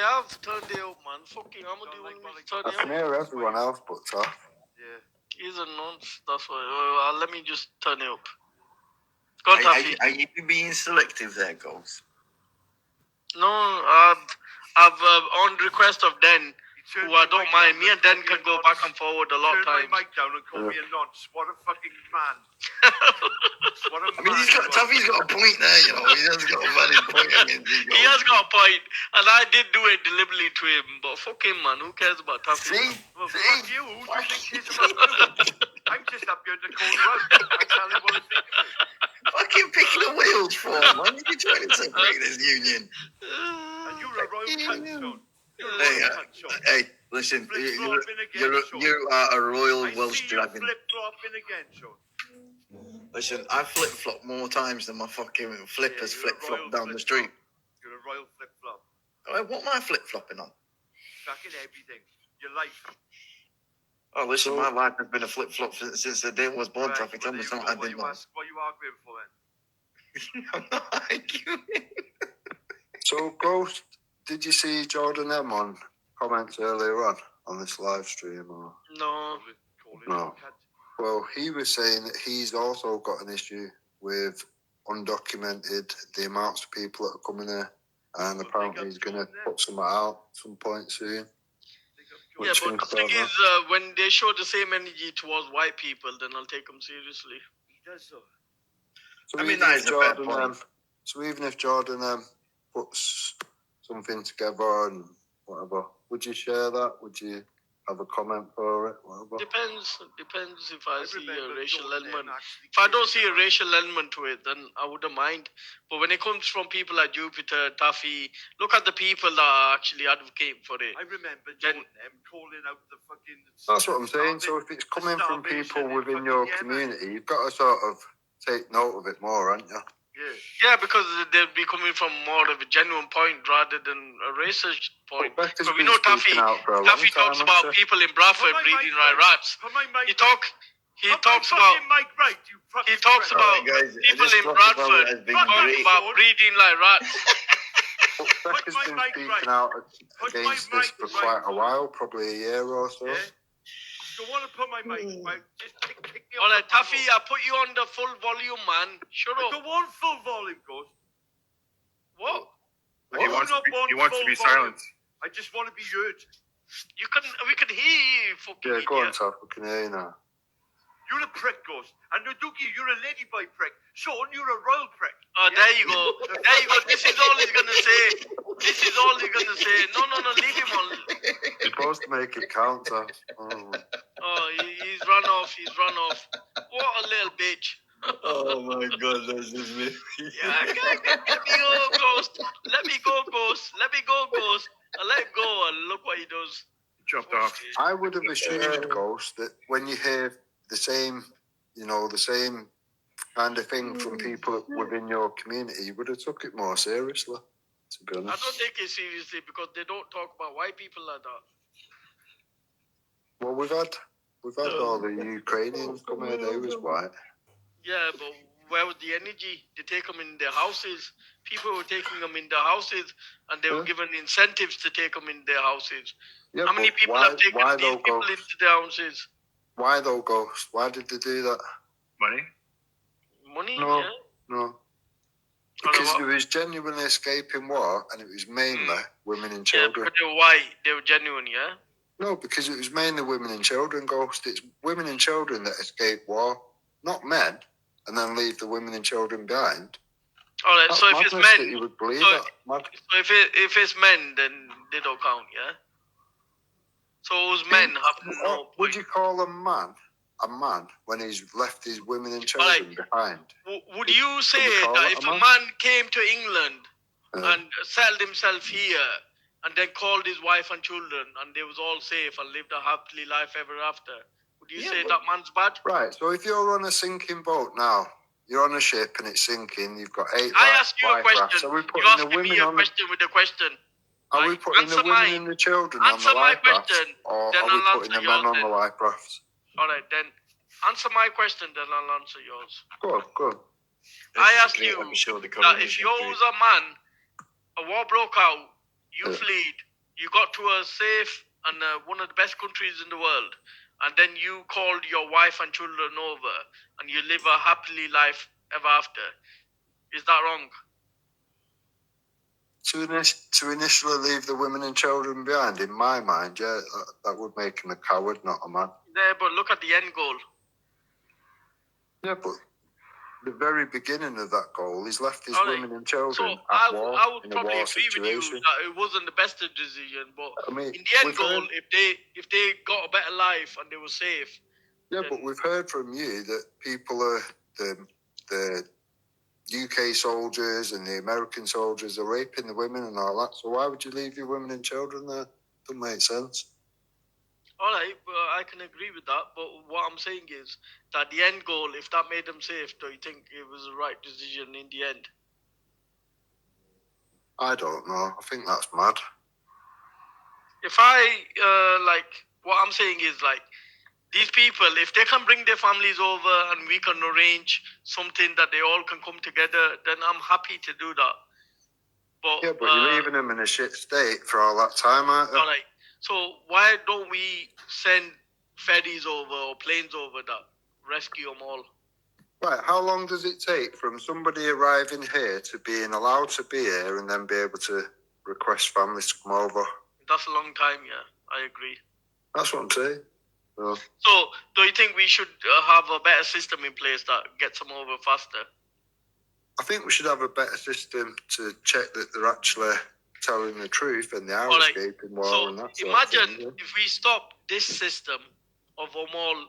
have turned it up, man. Fucking, I'm the only one turn I it can up. hear everyone else but Taff. Yeah. He's a nonce. That's why. Let me just turn it up. Go on, Taffy. Are you being selective there, Ghost? No, I've on request of Den, who I don't mind. Me and Den can go back and forward a lot of times. Turn my mic down and call me a nonce. What a fucking man. What a I mean, Taffy's got a point there, you know. He has got a valid point. He has got a point, and I did do it deliberately to him. But fuck him, man. Who cares about Taffy? Well, fuck you. Who do you think cares about you? I'm just up here to call you out. I tell you what I think of it. Fucking picking the wheels for him, man. You're trying to separate this union. And you're a royal cunt, son. You're a Hey, royal cunt, son. hey, listen, you are a royal Welsh dragon. Flip-flopping again, son. Listen, I flip-flop more times than my fucking flippers flip-flop down the street. You're a royal flip-flop. What am I flip-flopping on? Fucking everything. Your life. Oh, listen, my life has been a flip-flop since the day I was born, Taffy. Tell me something I didn't know. What are you arguing for then? I'm not arguing. So, Ghost, did you see Jordan M on comments earlier on this live stream? Or? No. No. Well, he was saying that he's also got an issue with undocumented, the amounts of people that are coming here, and apparently he's going to put some out at some point soon. Yeah, but the thing is, when they show the same energy towards white people, then I'll take them seriously. He does so. So I mean, that is a fair Jordan point. So even if Jordan puts something together and whatever, would you share that? Would you have a comment for it? Whatever? Depends if I see a racial element. If I I don't see a racial element to it, then I wouldn't mind. But when it comes from people like Jupiter, Taffy, look at the people that are actually advocating for it. I remember Jordan calling out the fucking... That's what I'm saying. So if it's coming from people within your community, you've got to sort of take note of it more, haven't you? Yeah, because they'll be coming from more of a genuine point rather than a racist point. But we know Taffy talks about people in Bradford breeding like rats. He talks about people in Bradford talking about breeding like rats. Becca's been speaking out against this for quite a while, probably a year or so. Yeah? You want to put my mic? Just kick me All right, Taffy, I put you on the full volume, man. Shut up. I go on full volume, Ghost. What? He wants to be silenced. I just want to be heard. We can hear you, fucking Yeah, go on, idiot. Taff, we can hear you now. You're a prick, Ghost. And Nuduki, you're a ladyboy prick. Sean, you're a royal prick. Oh, yeah? there you go. There you go. This is all he's going to say. No, leave him on. You're supposed to make it count, Taff. Oh, he's run off. What a little bitch. Oh my God, that's just me. Yeah, let me go, Ghost. Let go, and look what he does. Jumped off. I would have assumed, Ghost, that when you hear the same kind of thing from people within your community, you would have took it more seriously, to be honest. I don't take it seriously because they don't talk about white people like that. Well, we've had all the Ukrainians come here, they was white. Yeah, but where was the energy? They take them in their houses. People were taking them in their houses, and they were given incentives to take them in their houses. Yeah, how many people have taken these people into their houses? Why though, Ghost? Why did they do that? Money? No, Yeah. no. Because it was genuinely escaping war, and it was mainly women and children. Yeah, because they were white. They were genuine, yeah? No, because it was mainly women and children, Ghost. It's women and children that escape war, not men, and then leave the women and children behind. All right, so if it's men, you would believe so if it's men, then they don't count, yeah? So those men have no... Would you call a man when he's left his women and children behind? Would you say that if a man came to England and settled himself here and then called his wife and children and they was all safe and lived a happily life ever after, would you say that man's bad? Right, so if you're on a sinking boat now, you're on a ship and it's sinking, you've got 8 I asked you a question. You're asking me a question with a question. Are we putting the women and the children on the life rafts? Or are we putting the men on the life rafts? All right, then answer my question, then I'll answer yours. Go on. I asked you that if you was a man, a war broke out, you fled, You got to a safe and one of the best countries in the world, and then you called your wife and children over, and you live a happily life ever after. Is that wrong? To initially leave the women and children behind, in my mind, yeah, that would make him a coward, not a man. Yeah, but look at the end goal. Yeah, but the very beginning of that goal, he's left his women and children So at war, I would in a probably war agree with you situation. that it wasn't the best decision, but I mean, in the end we've goal, heard- if they got a better life and they were safe. Yeah, then- but we've heard from you that people are the UK soldiers and the American soldiers are raping the women and all that. So why would you leave your women and children there? Doesn't make sense. All right, but I can agree with that. But what I'm saying is that the end goal, if that made them safe, do you think it was the right decision in the end? I don't know. I think that's mad. If what I'm saying is like, these people, if they can bring their families over and we can arrange something that they all can come together, then I'm happy to do that. But Yeah, but you're leaving them in a shit state for all that time, aren't you? all right. So why don't we send ferries over or planes over that rescue them all? Right, how long does it take from somebody arriving here to being allowed to be here and then be able to request families to come over? That's a long time, yeah. I agree. That's what I'm saying. So, do you think we should have a better system in place that gets them over faster? I think we should have a better system to check that they're actually telling the truth and they are All right. escaping war So and that sort imagine of thing. Yeah. if we stop this system of them all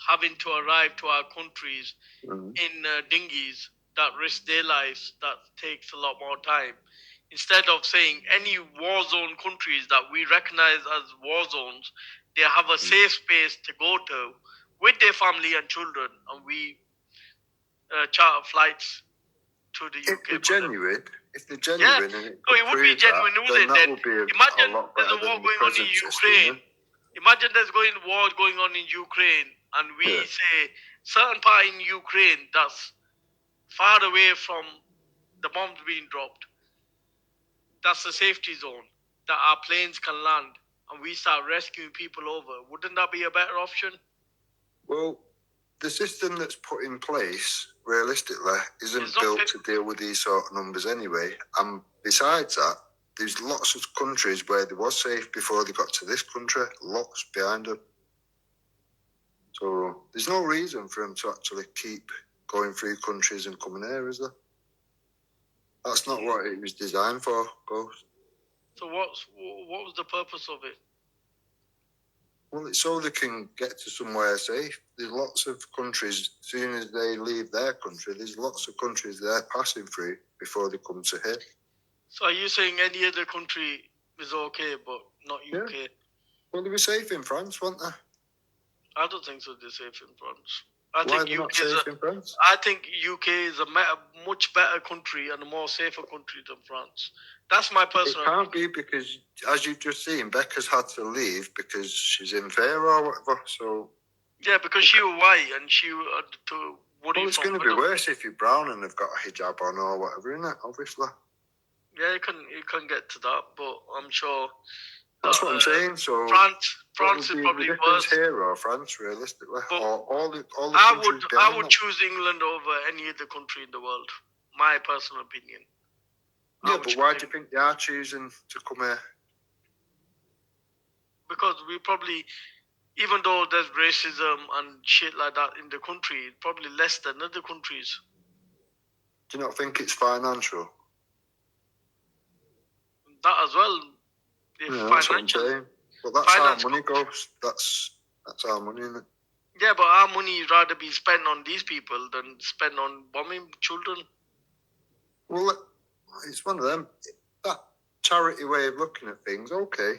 having to arrive to our countries in dinghies that risk their lives, that takes a lot more time. Instead of saying any war zone countries that we recognize as war zones, they have a safe space to go to with their family and children, and we charter flights to the UK. If they're genuine, and it would be genuine, wouldn't it? Then imagine there's a war going on in Ukraine. Imagine there's war going on in Ukraine, and we say certain part in Ukraine that's far away from the bombs being dropped. That's a safety zone that our planes can land, and we start rescuing people over. Wouldn't that be a better option? Well, the system that's put in place, realistically, isn't built to deal with these sort of numbers anyway. And besides that, there's lots of countries where they was safe before they got to this country, lots behind them. So there's no reason for them to actually keep going through countries and coming here, is there? That's not what it was designed for, Ghost. So what was the purpose of it? Well, it's so they can get to somewhere safe. There's lots of countries, as soon as they leave their country, there's lots of countries they're passing through before they come to here. So are you saying any other country is okay, but not UK? Yeah. Well, they were safe in France, weren't they? I don't think so. They're safe in France. Why are they not safe in France? I think UK is a much better country and a more safer country than France. That's my personal opinion. It can't be because, as you've just seen, Becca's had to leave because she's in fear or whatever. So yeah, because she was white and she had to worry. Well, it's going to be worse if you're brown and they've got a hijab on or whatever, isn't it? Obviously. Yeah, you can get to that, but I'm sure. That's what I'm saying. So France is probably worse here or France, realistically, or all the I would choose England over any other country in the world. My personal opinion. Yeah, but why do you think they are choosing to come here? Because we probably, even though there's racism and shit like that in the country, probably less than other countries. Do you not think it's financial? That as well. Yeah, that's what I'm saying. But that's our money goes. That's our money, isn't it? Yeah, but our money would rather be spent on these people than spent on bombing children. Well, it's one of them. That charity way of looking at things, okay,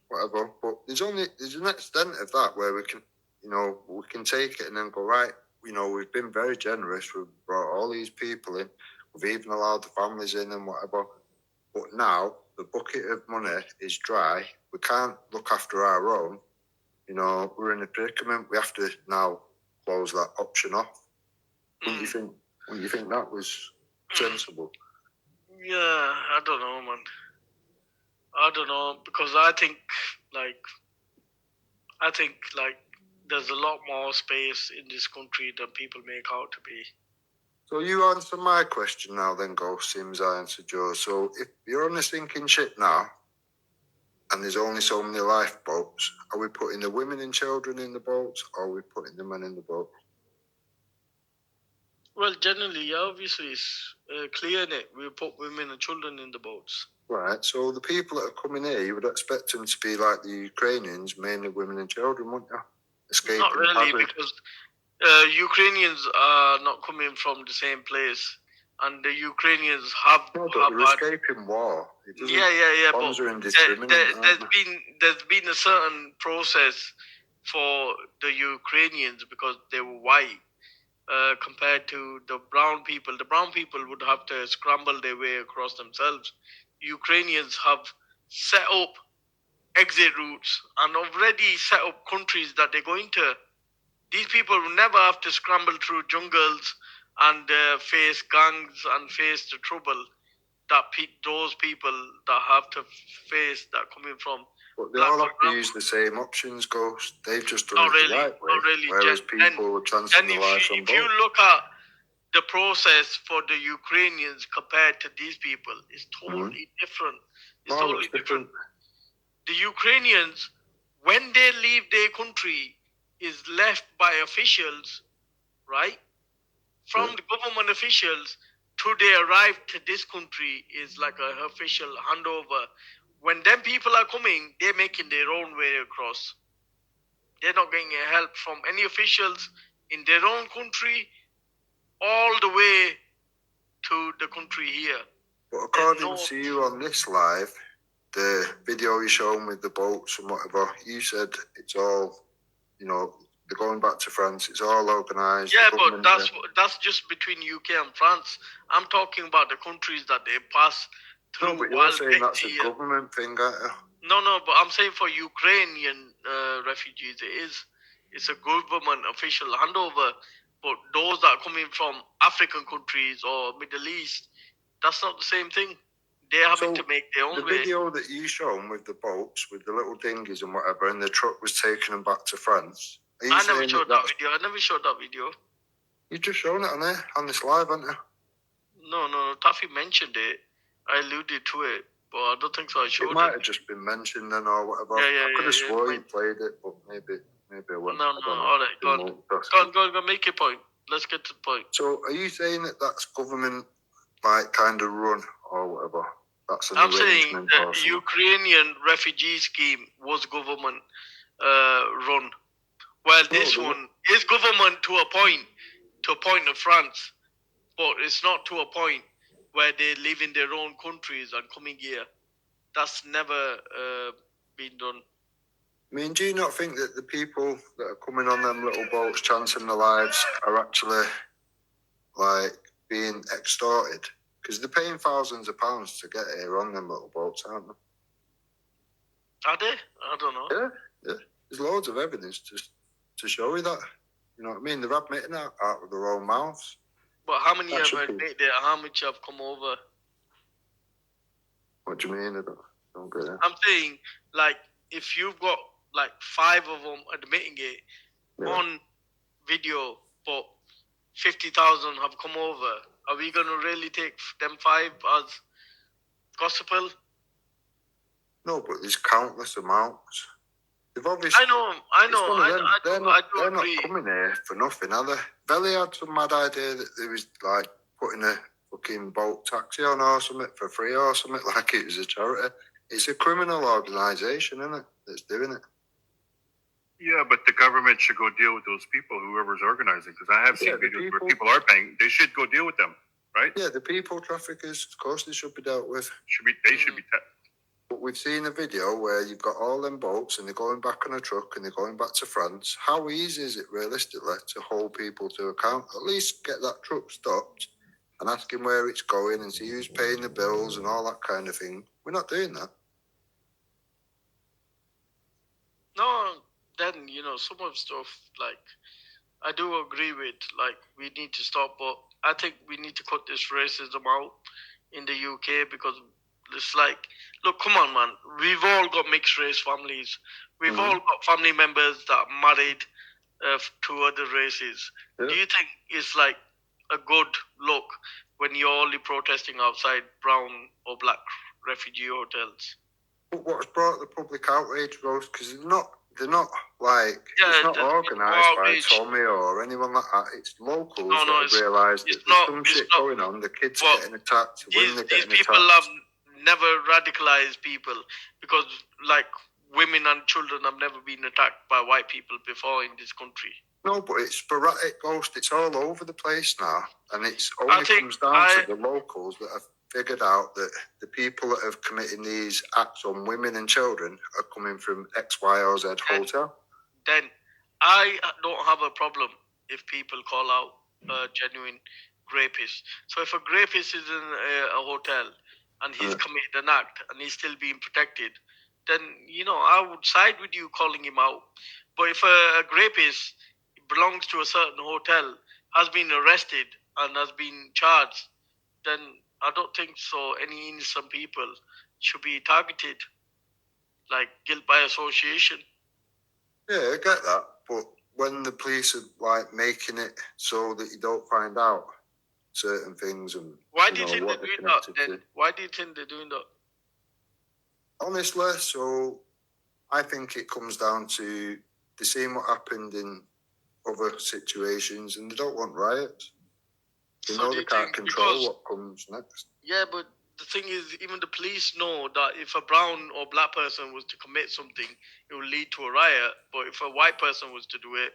whatever. But there's an extent of that where we can, we can take it and then go, right, we've been very generous. We've brought all these people in. We've even allowed the families in and whatever. But now the bucket of money is dry. We can't look after our own. We're in a predicament. We have to now close that option off. Wouldn't you think that was sensible? Yeah, I don't know, man. I don't know, because I think like there's a lot more space in this country than people make out to be. So you answer my question now then, Go Sims, I answer Joe. So if you're on a sinking ship now and there's only so many lifeboats, are we putting the women and children in the boats or are we putting the men in the boat? Well, generally, obviously, it's clear in it. We put women and children in the boats. Right, so the people that are coming here, you would expect them to be like the Ukrainians, mainly women and children, wouldn't you? Escaping Not really, hazard. because Ukrainians are not coming from the same place, and the Ukrainians have. No, but they're escaping war. Yeah. Bombs But are indiscriminate. there's been a certain process for the Ukrainians because they were white. Compared to the brown people. The brown people would have to scramble their way across themselves. Ukrainians have set up exit routes and already set up countries that they're going to. These people will never have to scramble through jungles and face gangs and face the trouble that those people that have to face that coming from. But they all have to use the same options, Ghost. They've just done it the right way. Not really. Whereas people were chancing their lives on both. If you look at the process for the Ukrainians compared to these people, it's totally different. It's totally different. The Ukrainians, when they leave their country, is left by officials, right? From the government officials to they arrive to this country is like an official handover. When them people are coming, they're making their own way across. They're not getting help from any officials in their own country all the way to the country here. But according to you on this live, the video you shown with the boats and whatever, you said it's all, they're going back to France. It's all organised. Yeah, but that's just between UK and France. I'm talking about the countries that they pass through. No, but you're saying that's a government thing, aren't you? No, but I'm saying for Ukrainian refugees, it's a government official handover. But those that are coming from African countries or Middle East, that's not the same thing. They're having to make their own way. The video that you shown with the boats, with the little dinghies and whatever, and the truck was taking them back to France. I never showed that video. I never showed that video. You just shown it on this live, haven't you? No. Taffy mentioned it. I alluded to it, but I don't think so. I showed it. It might have just been mentioned then or whatever. I could have swore you played it, but maybe I wouldn't. No. All right, go on. Make your point. Let's get to the point. So, are you saying that that's government, kind of run or whatever? I'm saying the Ukrainian refugee scheme was government run. Well, this one is government to a point of France, but it's not to a point where they live in their own countries and coming here. That's never been done. I mean, do you not think that the people that are coming on them little boats chancing their lives are actually, being extorted? Because they're paying thousands of pounds to get here on them little boats, aren't they? Are they? I don't know. Yeah. There's loads of evidence to show you that. You know what I mean? They're admitting that out of their own mouths. But how many have admitted it? How much have come over? What do you mean? I don't get it. I'm saying, if you've got 5 of them admitting it on video, but 50,000 have come over, are we going to really take them 5 as gospel? No, but there's countless amounts. They've obviously. I know. They're not coming here for nothing, are they? Belly had some mad idea that they was putting a fucking boat taxi on or something for free or something, like it was a charity. It's a criminal organisation, isn't it, that's doing it? Yeah, but the government should go deal with those people, whoever's organising, because I have seen videos where people are paying. They should go deal with them, right? Yeah, the people traffickers, of course, they should be dealt with. They should be. But we've seen a video where you've got all them boats and they're going back on a truck and they're going back to France. How easy is it realistically to hold people to account? At least get that truck stopped and ask him where it's going and see who's paying the bills and all that kind of thing. We're not doing that. No, then, some of stuff, I do agree with, we need to stop, but I think we need to cut this racism out in the UK because It's like, look, come on, man. We've all got mixed race families. We've all got family members that are married to other races. Yeah. Do you think it's like a good look when you're only protesting outside brown or black refugee hotels? But what's brought the public outrage, Rose, because they're not like, Yeah, it's not there's been organised by outrage. Tommy or anyone like that. It's locals No, that have realised that it's there's not- some it's shit not- going on. The kids well, are getting attacked, women are These getting people attacked. have never radicalized people because, like, women and children have never been attacked by white people before in this country. No, but it's sporadic, Ghost. It's all over the place now, and it's I only think comes down to the locals that have figured out that the people that have committing these acts on women and children are coming from X, Y, or Z hotel. Then I don't have a problem if people call out genuine rapists. So if a rapist is in a hotel and he's committed an act and he's still being protected, then I would side with you calling him out. But if a rapist belongs to a certain hotel, has been arrested and has been charged, then I don't think so. Any innocent people should be targeted, like guilt by association. Yeah, I get that, but when the police are like making it so that you don't find out certain things, and Why do you think what they're they're doing that? connected Then to. why do you think they're doing that? Honestly, so I think it comes down to they're seeing what happened in other situations, and they don't want riots. They So know do they you can't think control because- what comes next. Yeah, but the thing is, even the police know that if a brown or black person was to commit something, it will lead to a riot. But if a white person was to do it,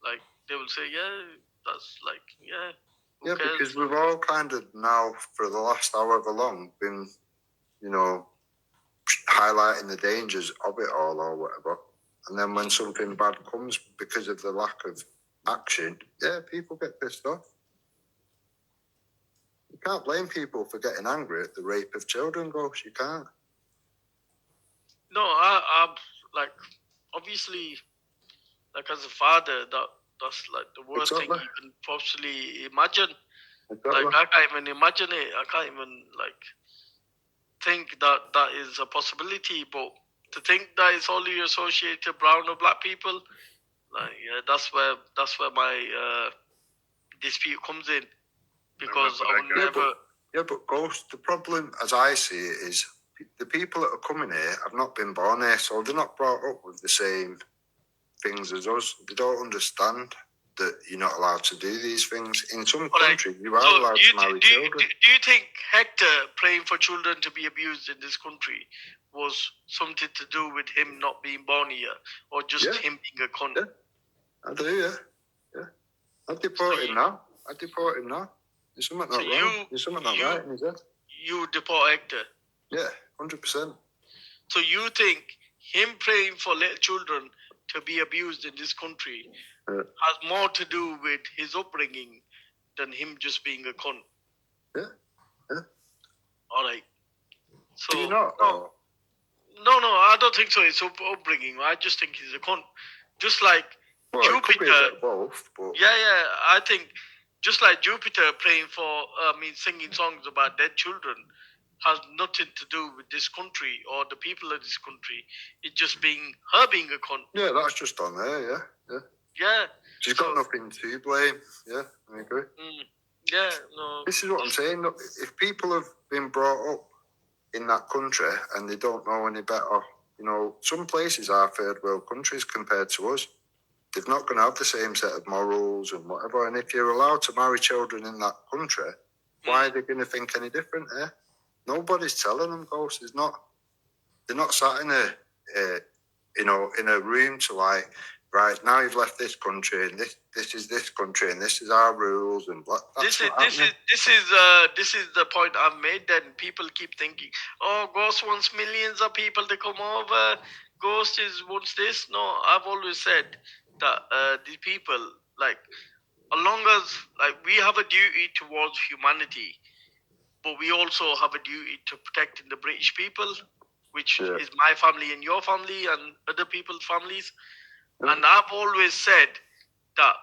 like, they will say, yeah, that's like, yeah. Who Yeah, cares? because we've all kind of now, for the last however long, been, highlighting the dangers of it all or whatever. And then when something bad comes because of the lack of action, yeah, people get pissed off. You can't blame people for getting angry at the rape of children, Ghost. You can't. No, I'm like, obviously, like, as a father, that's like the worst thing Exactly. you can possibly imagine. Exactly. Like, I can't even imagine it. I can't even like think that is a possibility. But to think that it's only associated to brown or black people, like, yeah, that's where my dispute comes in, because I would never. Yeah, but Ghost, the problem as I see it is the people that are coming here have not been born here, so they're not brought up with the same things as us. They don't understand that you're not allowed to do these things. In some countries, you are allowed to marry children. Do you think Hector praying for children to be abused in this country was something to do with him not being born here, or just him being a cunt? Yeah. I do, yeah. I'd deport him now. There's something not wrong. There's something not right in his head. You deport Hector? Yeah, 100%. So you think him praying for little children to be abused in this country has more to do with his upbringing than him just being a cunt? Yeah. All right. So Do you not? no, I don't think so. It's upbringing. I just think he's a cunt. Just like Well, it could be a Jupiter. bit of both, but Yeah. I think just like Jupiter praying for, singing songs about dead children has nothing to do with this country or the people of this country. It's just her being a cunt. yeah, that's just on there, yeah. Yeah. She's got nothing to blame. Yeah, I agree. Yeah, no. This is what I'm saying. Look, if people have been brought up in that country and they don't know any better, some places are third world countries compared to us. They're not going to have the same set of morals and whatever. And if you're allowed to marry children in that country, why are they going to think any different? Nobody's telling them, Ghost. They're not sat in a room to like, right, now you've left this country and this is this country and this is our rules and blah. This is the point I've made. Then people keep thinking, oh, Ghost wants millions of people to come over. Ghost wants this. No, I've always said that the people, like, as long as, like, we have a duty towards humanity, but we also have a duty to protecting the British people, which is my family and your family and other people's families. And I've always said that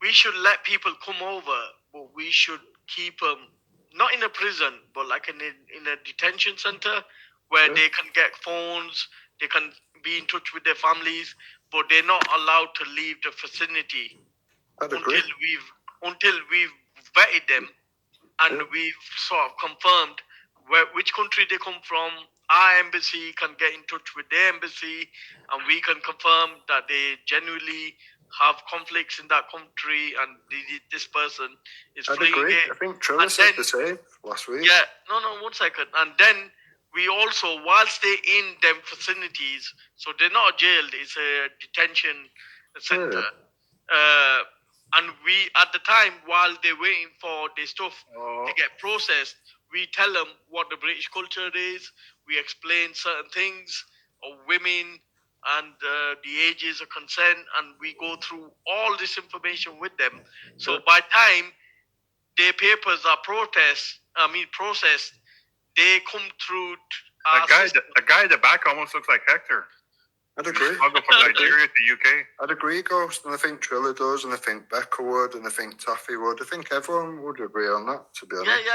we should let people come over, but we should keep them not in a prison, but like in a detention center where Yeah. they can get phones, they can be in touch with their families, but they're not allowed to leave the vicinity I'd agree. until we've vetted them and Yeah. we've sort of confirmed which country they come from. Our embassy can get in touch with their embassy, and we can confirm that they genuinely have conflicts in that country, and this person is I'd fleeing agree. it. I think Triller And said then- the same last week. Yeah, no, 1 second. And then we also, whilst they're in them facilities, so they're not jailed, it's a detention center. And we, at the time, while they're waiting for their stuff to get processed, we tell them what the British culture is. We explain certain things of women and the ages of consent, and we go through all this information with them. So Yeah. by time their papers are processed, they come through our system. The guy at the back almost looks like Hector. I'd agree. I'll go from Nigeria to UK. I'd agree, Ghost, and I think Triller does, and I think Becca would, and I think Taffy would. I think everyone would agree on that, to be honest.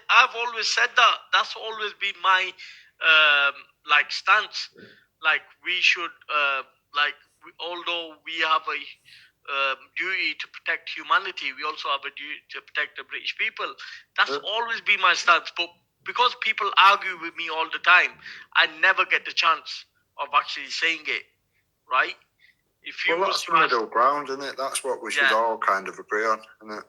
I've always said that. That's always been my stance. Like we should although we have a duty to protect humanity, we also have a duty to protect the British people. That's always been my stance. But because people argue with me all the time, I never get the chance of actually saying it, right? If you Well, was that's to the ask- middle ground, isn't it? That's what we should Yeah. all kind of agree on, isn't it?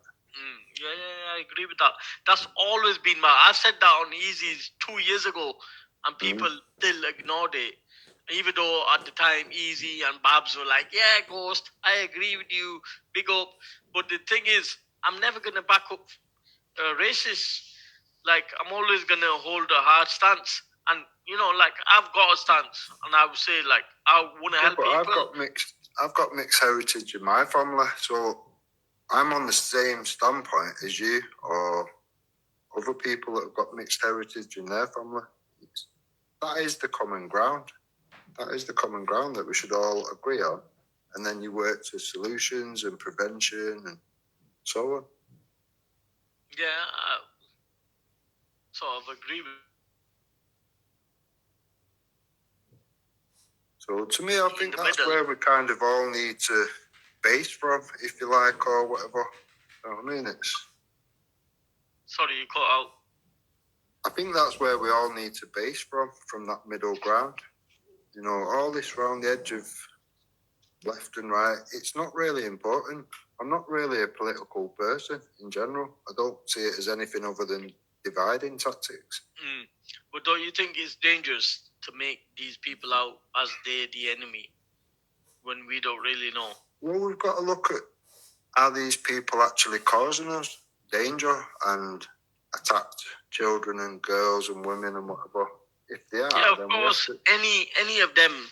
I agree with that. That's always been I said that on Easy's 2 years ago, and people still ignored it. Even though at the time Easy and Babs were like, "Yeah, Ghost, I agree with you, big up." But the thing is, I'm never gonna back up racists. Like I'm always gonna hold a hard stance, and I've got a stance, and I would say like I want to help But people. I've got mixed heritage in my family, so I'm on the same standpoint as you or other people that have got mixed heritage in their family. That is the common ground. That is the common ground that we should all agree on, and then you work to solutions and prevention and so on. Yeah, I sort of agree with. So to me, I think the that's middle. where we kind of all need to base from, if you like, or whatever. You know what I mean? Sorry, you cut out. I think that's where we all need to base from that middle ground. You know, all this round the edge of left and right, it's not really important. I'm not really a political person in general. I don't see it as anything other than dividing tactics. But don't you think it's dangerous to make these people out as they're the enemy when we don't really know? Well, we've got to look at, are these people actually causing us danger and attacked children and girls and women and whatever? If they are, Yeah, of then course. we have Any of them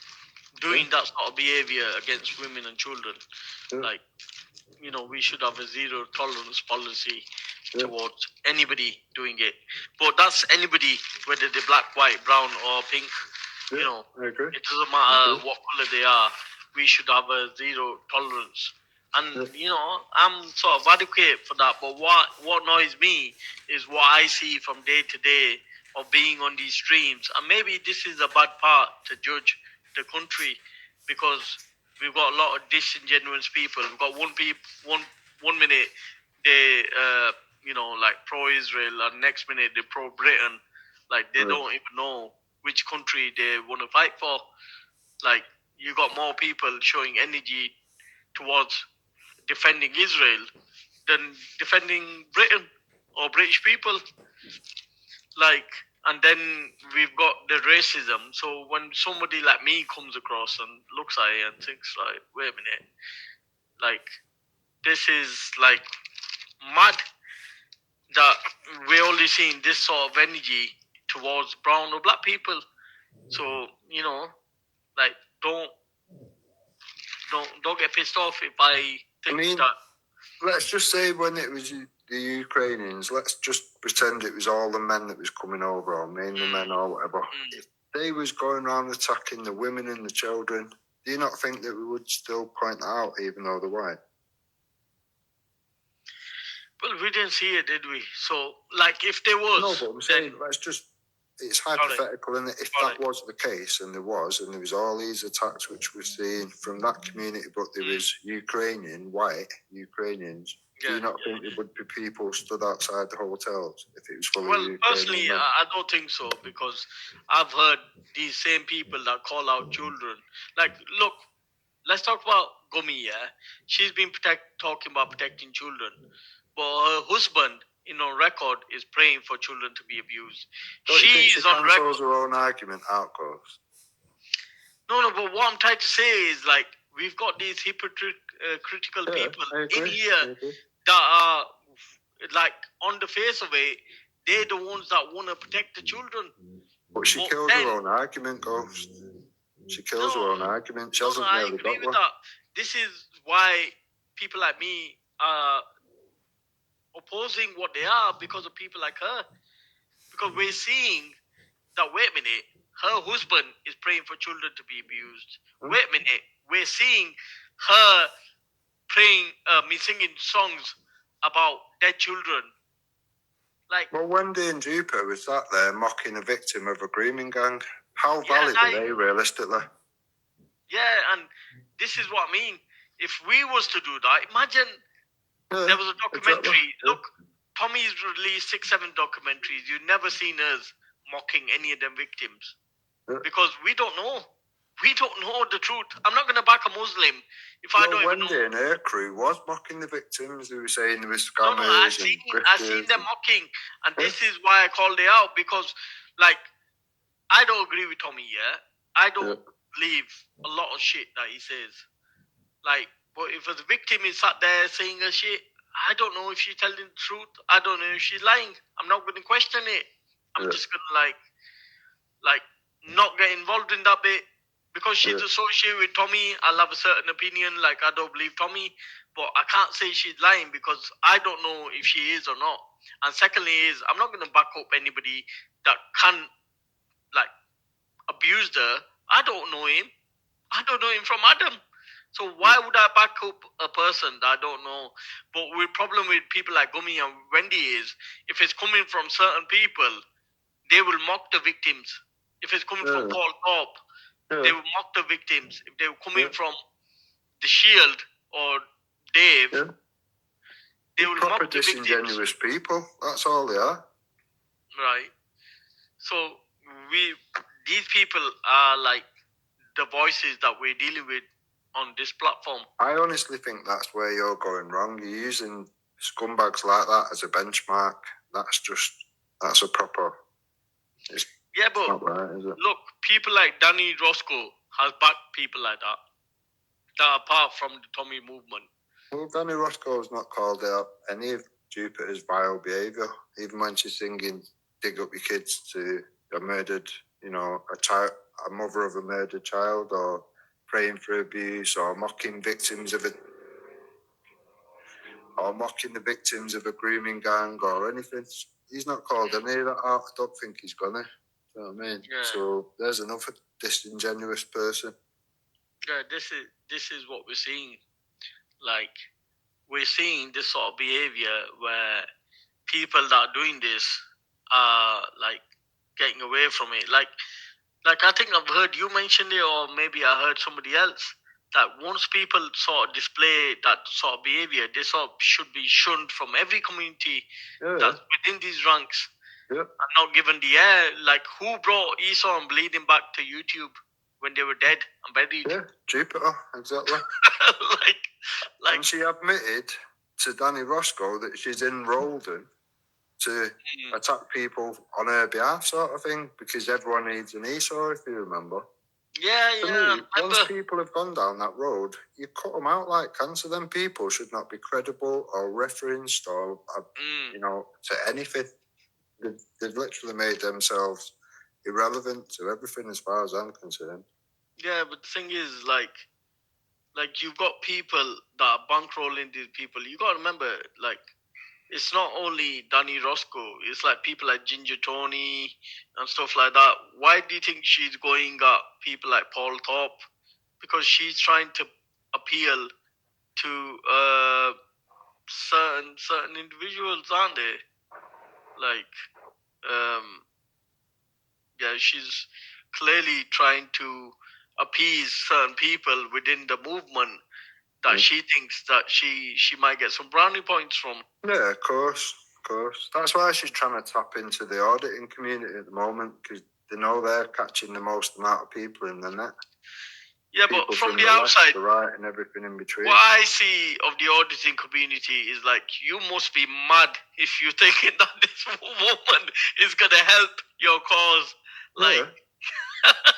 doing that sort of behavior against women and children, like we should have a zero tolerance policy towards anybody doing it. But that's anybody, whether they're black, white, brown, or pink. I agree. It doesn't matter what color they are. We should have a zero tolerance. And I'm sort of advocate for that. But what annoys me is what I see from day to day of being on these streams. And maybe this is a bad part to judge the country, because we've got a lot of disingenuous people. We've got one minute they like pro-Israel, and next minute they're pro-Britain. Like they don't even know which country they want to fight for. Like you got more people showing energy towards defending Israel than defending Britain or British people. Like, and then we've got the racism. So when somebody like me comes across and looks at it and thinks like, wait a minute, like this is like mad that we're only seeing this sort of energy towards brown or black people. So like don't get pissed off if I think that. Let's just say when it was the Ukrainians, let's just pretend it was all the men that was coming over, or mainly men or whatever. If they was going around attacking the women and the children, do you not think that we would still point that out even though they're white? Well, we didn't see it, did we? So, like, if there was, No, but I'm saying, let's just, it's hypothetical, and if that was the case, and there was all these attacks which we're seeing from that community, but there was white Ukrainians, do you not think there would be people stood outside the hotels if it was full of Ukrainian personally, men? I don't think so, because I've heard these same people that call out children. Like, look, let's talk about Gumi, yeah? She's been talking about protecting children, but her husband, on record, is praying for children to be abused. Don't you think She is on record. cancels her own argument out, Coach? No, but what I'm trying to say is, like, we've got these critical people in here that are, like, on the face of it, they're the ones that want to protect the children. But she kills her own argument, Ghost. She kills her own argument. She hasn't really got one. That. This is why people like me are opposing what they are, because of people like her. Because we're seeing that, wait a minute, her husband is praying for children to be abused. Wait a minute, we're seeing her praying, singing songs about dead children. Like, well, Wendy and Jupiter was sat there mocking a victim of a grooming gang. How valid are they, realistically? Yeah, and this is what I mean. If we was to do that, imagine there was a documentary. Exactly. Look, Tommy's released 6-7 documentaries. You've never seen us mocking any of them victims. Because we don't know. We don't know the truth. I'm not going to back a Muslim if I don't Wendy even know. And her crew was mocking the victims. They were saying there were scammers. No, I seen them mocking. And this is why I called it out. Because, like, I don't agree with Tommy, I don't believe a lot of shit that he says. Like, but if a victim is sat there saying a shit, I don't know if she's telling the truth. I don't know if she's lying. I'm not going to question it. I'm just going to, like, not get involved in that bit. Because she's associated with Tommy, I'll have a certain opinion. Like, I don't believe Tommy. But I can't say she's lying because I don't know if she is or not. And secondly is, I'm not going to back up anybody that can, like, abuse her. I don't know him. I don't know him from Adam. So why would I back up a person that I don't know? But the problem with people like Gumi and Wendy is, if it's coming from certain people, they will mock the victims. If it's coming from Paul Thorpe, they will mock the victims. If they're coming from The Shield or Dave, they will mock the victims. Disingenuous people. That's all they are. Right. So these people are like the voices that we're dealing with on this platform. I honestly think that's where you're going wrong. You're using scumbags like that as a benchmark. That's a proper. Yeah, but not right, is it? Look, people like Danny Roscoe has backed people like that. That are apart from the Tommy movement. Well, Danny Roscoe has not called out any of Jupiter's vile behaviour, even when she's singing "Dig Up Your Kids" to a murdered, a mother of a murdered child, or praying for abuse, or mocking victims of the victims of a grooming gang, or anything. He's not called any of that out. I don't think he's gonna. You know what I mean? Yeah. So there's another disingenuous person. Yeah, this is what we're seeing. Like, we're seeing this sort of behavior where people that are doing this are like getting away from it. Like I think I've heard you mention it, or maybe I heard somebody else, that once people sort of display that sort of behavior, they sort of should be shunned from every community that's within these ranks. Yeah. And not given the air. Like, who brought Esau and Bleeding back to YouTube when they were dead and buried? Yeah, Jupiter, exactly. And she admitted to Danny Roscoe that she's enrolled him to attack people on her behalf, sort of thing, because everyone needs an Esau, if you remember. Yeah. Once people have gone down that road, you cut them out like cancer. Then people should not be credible or referenced or, to anything. They've literally made themselves irrelevant to everything as far as I'm concerned. Yeah, but the thing is, like you've got people that are bankrolling these people. You got to remember, like, it's not only Danny Roscoe. It's like people like Ginger Tony and stuff like that. Why do you think she's going at people like Paul Thorpe? Because she's trying to appeal to certain individuals, aren't they? Like, yeah, she's clearly trying to appease certain people within the movement that she thinks that she might get some brownie points from. Yeah, of course. That's why she's trying to tap into the auditing community at the moment, because they know they're catching the most amount of people in the net. Yeah, People but from the left, outside, the right, and everything in between. what I see of the auditing community is like, you must be mad if you're thinking that this woman is going to help your cause. Like,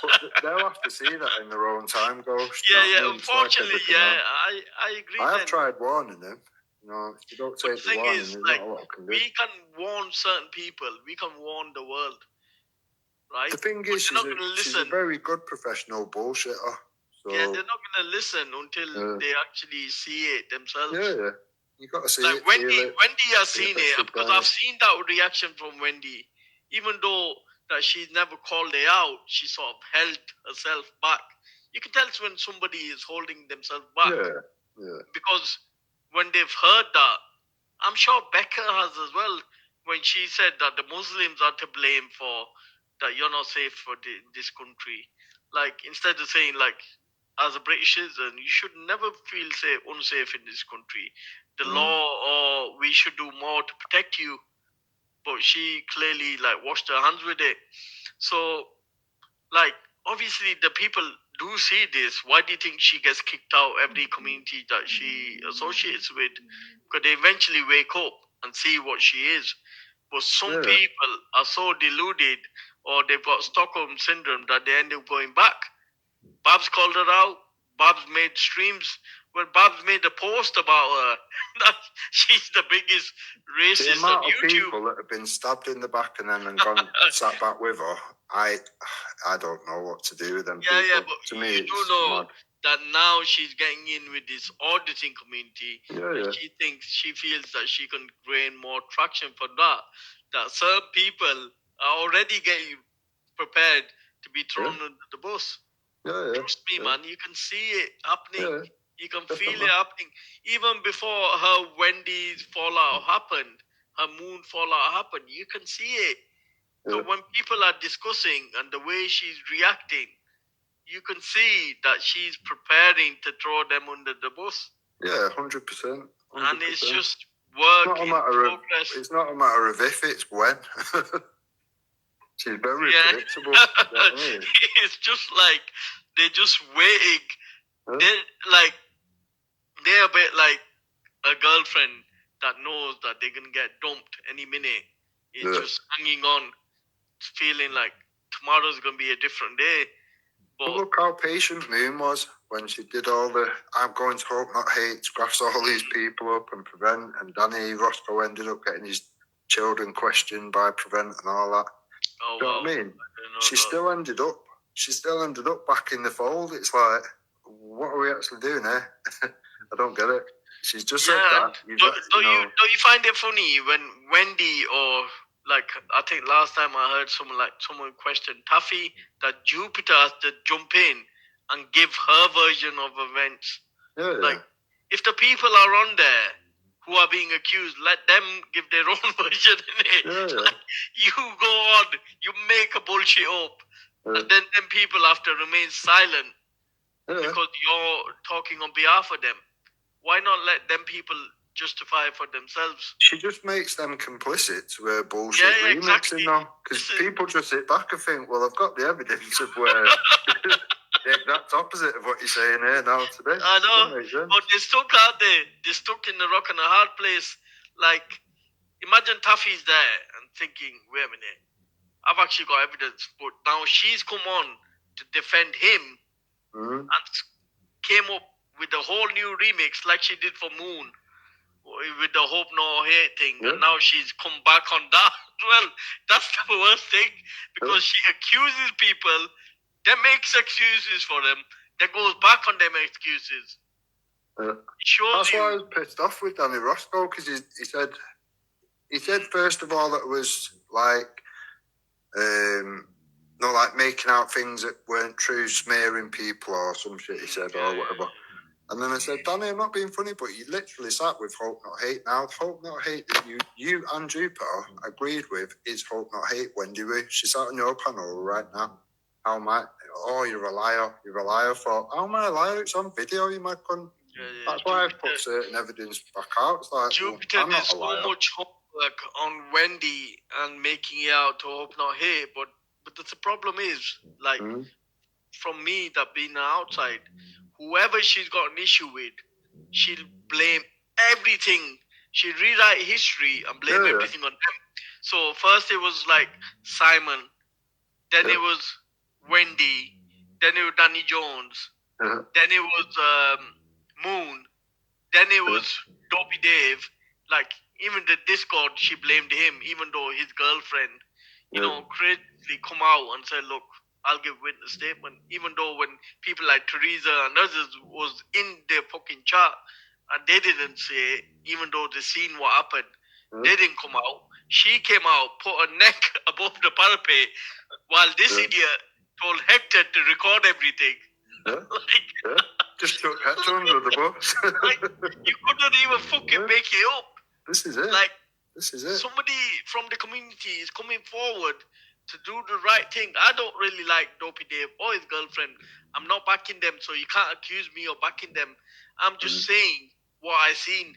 but they'll have to see that in their own time, Ghost. Yeah. Unfortunately, I agree. I have tried warning them. You know, if you don't take the warning, there's not a lot I can do. We can warn certain people. We can warn the world, right? The thing is, she's a very good professional bullshitter. So, yeah, they're not going to listen until they actually see it themselves. Yeah. You got to see like it. Wendy has seen it, because I've seen that reaction from Wendy. Even though that she's never called it out, she sort of held herself back. You can tell when somebody is holding themselves back. Yeah. Because when they've heard that, I'm sure Becca has as well, when she said that the Muslims are to blame for that you're not safe for this country. Like, instead of saying, like, as a British citizen, you should never feel unsafe in this country. The law, or we should do more to protect you. But she clearly, like, washed her hands with it. So, like, obviously the people do see this. Why do you think she gets kicked out every community that she associates with? Because they eventually wake up and see what she is. But some people are so deluded, or they've got Stockholm syndrome, that they end up going back. Babs called her out. Babs made streams. When Babs made a post about her, that she's the biggest racist on YouTube. The amount of people that have been stabbed in the back and then gone sat back with her, I don't know what to do with them people. Yeah, but to me, you do know that now she's getting in with this auditing community. And she feels that she can gain more traction for that. That certain people are already getting prepared to be thrown under the bus. Trust me, man, you can see it happening. You can feel it happening. Even before her Wendy's fallout happened, her Moon fallout happened, you can see it. So when people are discussing and the way she's reacting, you can see that she's preparing to throw them under the bus. Yeah, 100%. And it's just work in progress. It's not a matter of if, it's when. She's very predictable. It's just like they're just waiting. They're a bit like a girlfriend that knows that they're gonna get dumped any minute. It's just hanging on, feeling like tomorrow's gonna be a different day. But look how patient Moon was when she did all the "I'm going to hope not hate" to grass all these people up and Prevent, and Danny Roscoe ended up getting his children questioned by Prevent and all that. You know what I mean? She still ended up back in the fold. It's like, what are we actually doing here? I don't get it. She's just said that. Don't you find it funny when Wendy, or like, I think last time I heard someone question Taffy, that Jupiter has to jump in and give her version of events. Like, if the people are on there who are being accused, let them give their own version in it. Like, you go on, you make a bullshit up, and then people have to remain silent because you're talking on behalf of them. Why not let them people justify for themselves? She just makes them complicit to her bullshit remixing now. Because people just sit back and think, well, I've got the evidence of where the exact opposite of what you're saying here now today. I know, but they're stuck out there. They're stuck in the rock and a hard place. Like, imagine Taffy's there and thinking, wait a minute, I've actually got evidence, but now she's come on to defend him and came up with a whole new remix like she did for Moon with the Hope No Hate thing, and now she's come back on that. Well, that's the worst thing, because she accuses people, then makes excuses for them, then goes back on them excuses. That's why I was pissed off with Danny Roscoe, because he said first of all that it was like like making out things that weren't true, smearing people or some shit he said or whatever. And then I said, Danny, I'm not being funny, but you literally sat with Hope Not Hate. Now, Hope Not Hate that you and Jupiter agreed with is Hope Not Hate Wendy Wu. She sat on your panel right now. How am I? Oh, you're a liar. You're a liar. For how am I a liar? It's on video, you mad cunt. That's why I put certain evidence back out. It's like, Jupiter well, I'm did not a so liar. much homework on Wendy and making it out to Hope Not Hate, but the problem is, like, from me that being outside, whoever she's got an issue with, she'll blame everything. She'll rewrite history and blame everything on them. So first it was like Simon, then it was Wendy, then it was Danny Jones, then it was Moon, then it was Dopey Dave. Like, even the Discord, she blamed him, even though his girlfriend, you know, crazily come out and said, look, I'll give witness statement. Even though when people like Teresa and others was in their fucking chat and they didn't say it, even though they seen what happened, they didn't come out. She came out, put her neck above the parapet, while this idiot told Hector to record everything. Just took Hector under the bus. Like, you couldn't even fucking make it up. This is it. Like, this is it. Somebody from the community is coming forward to do the right thing. I don't really like Dopey Dave or his girlfriend. I'm not backing them, so you can't accuse me of backing them. I'm just saying what I seen,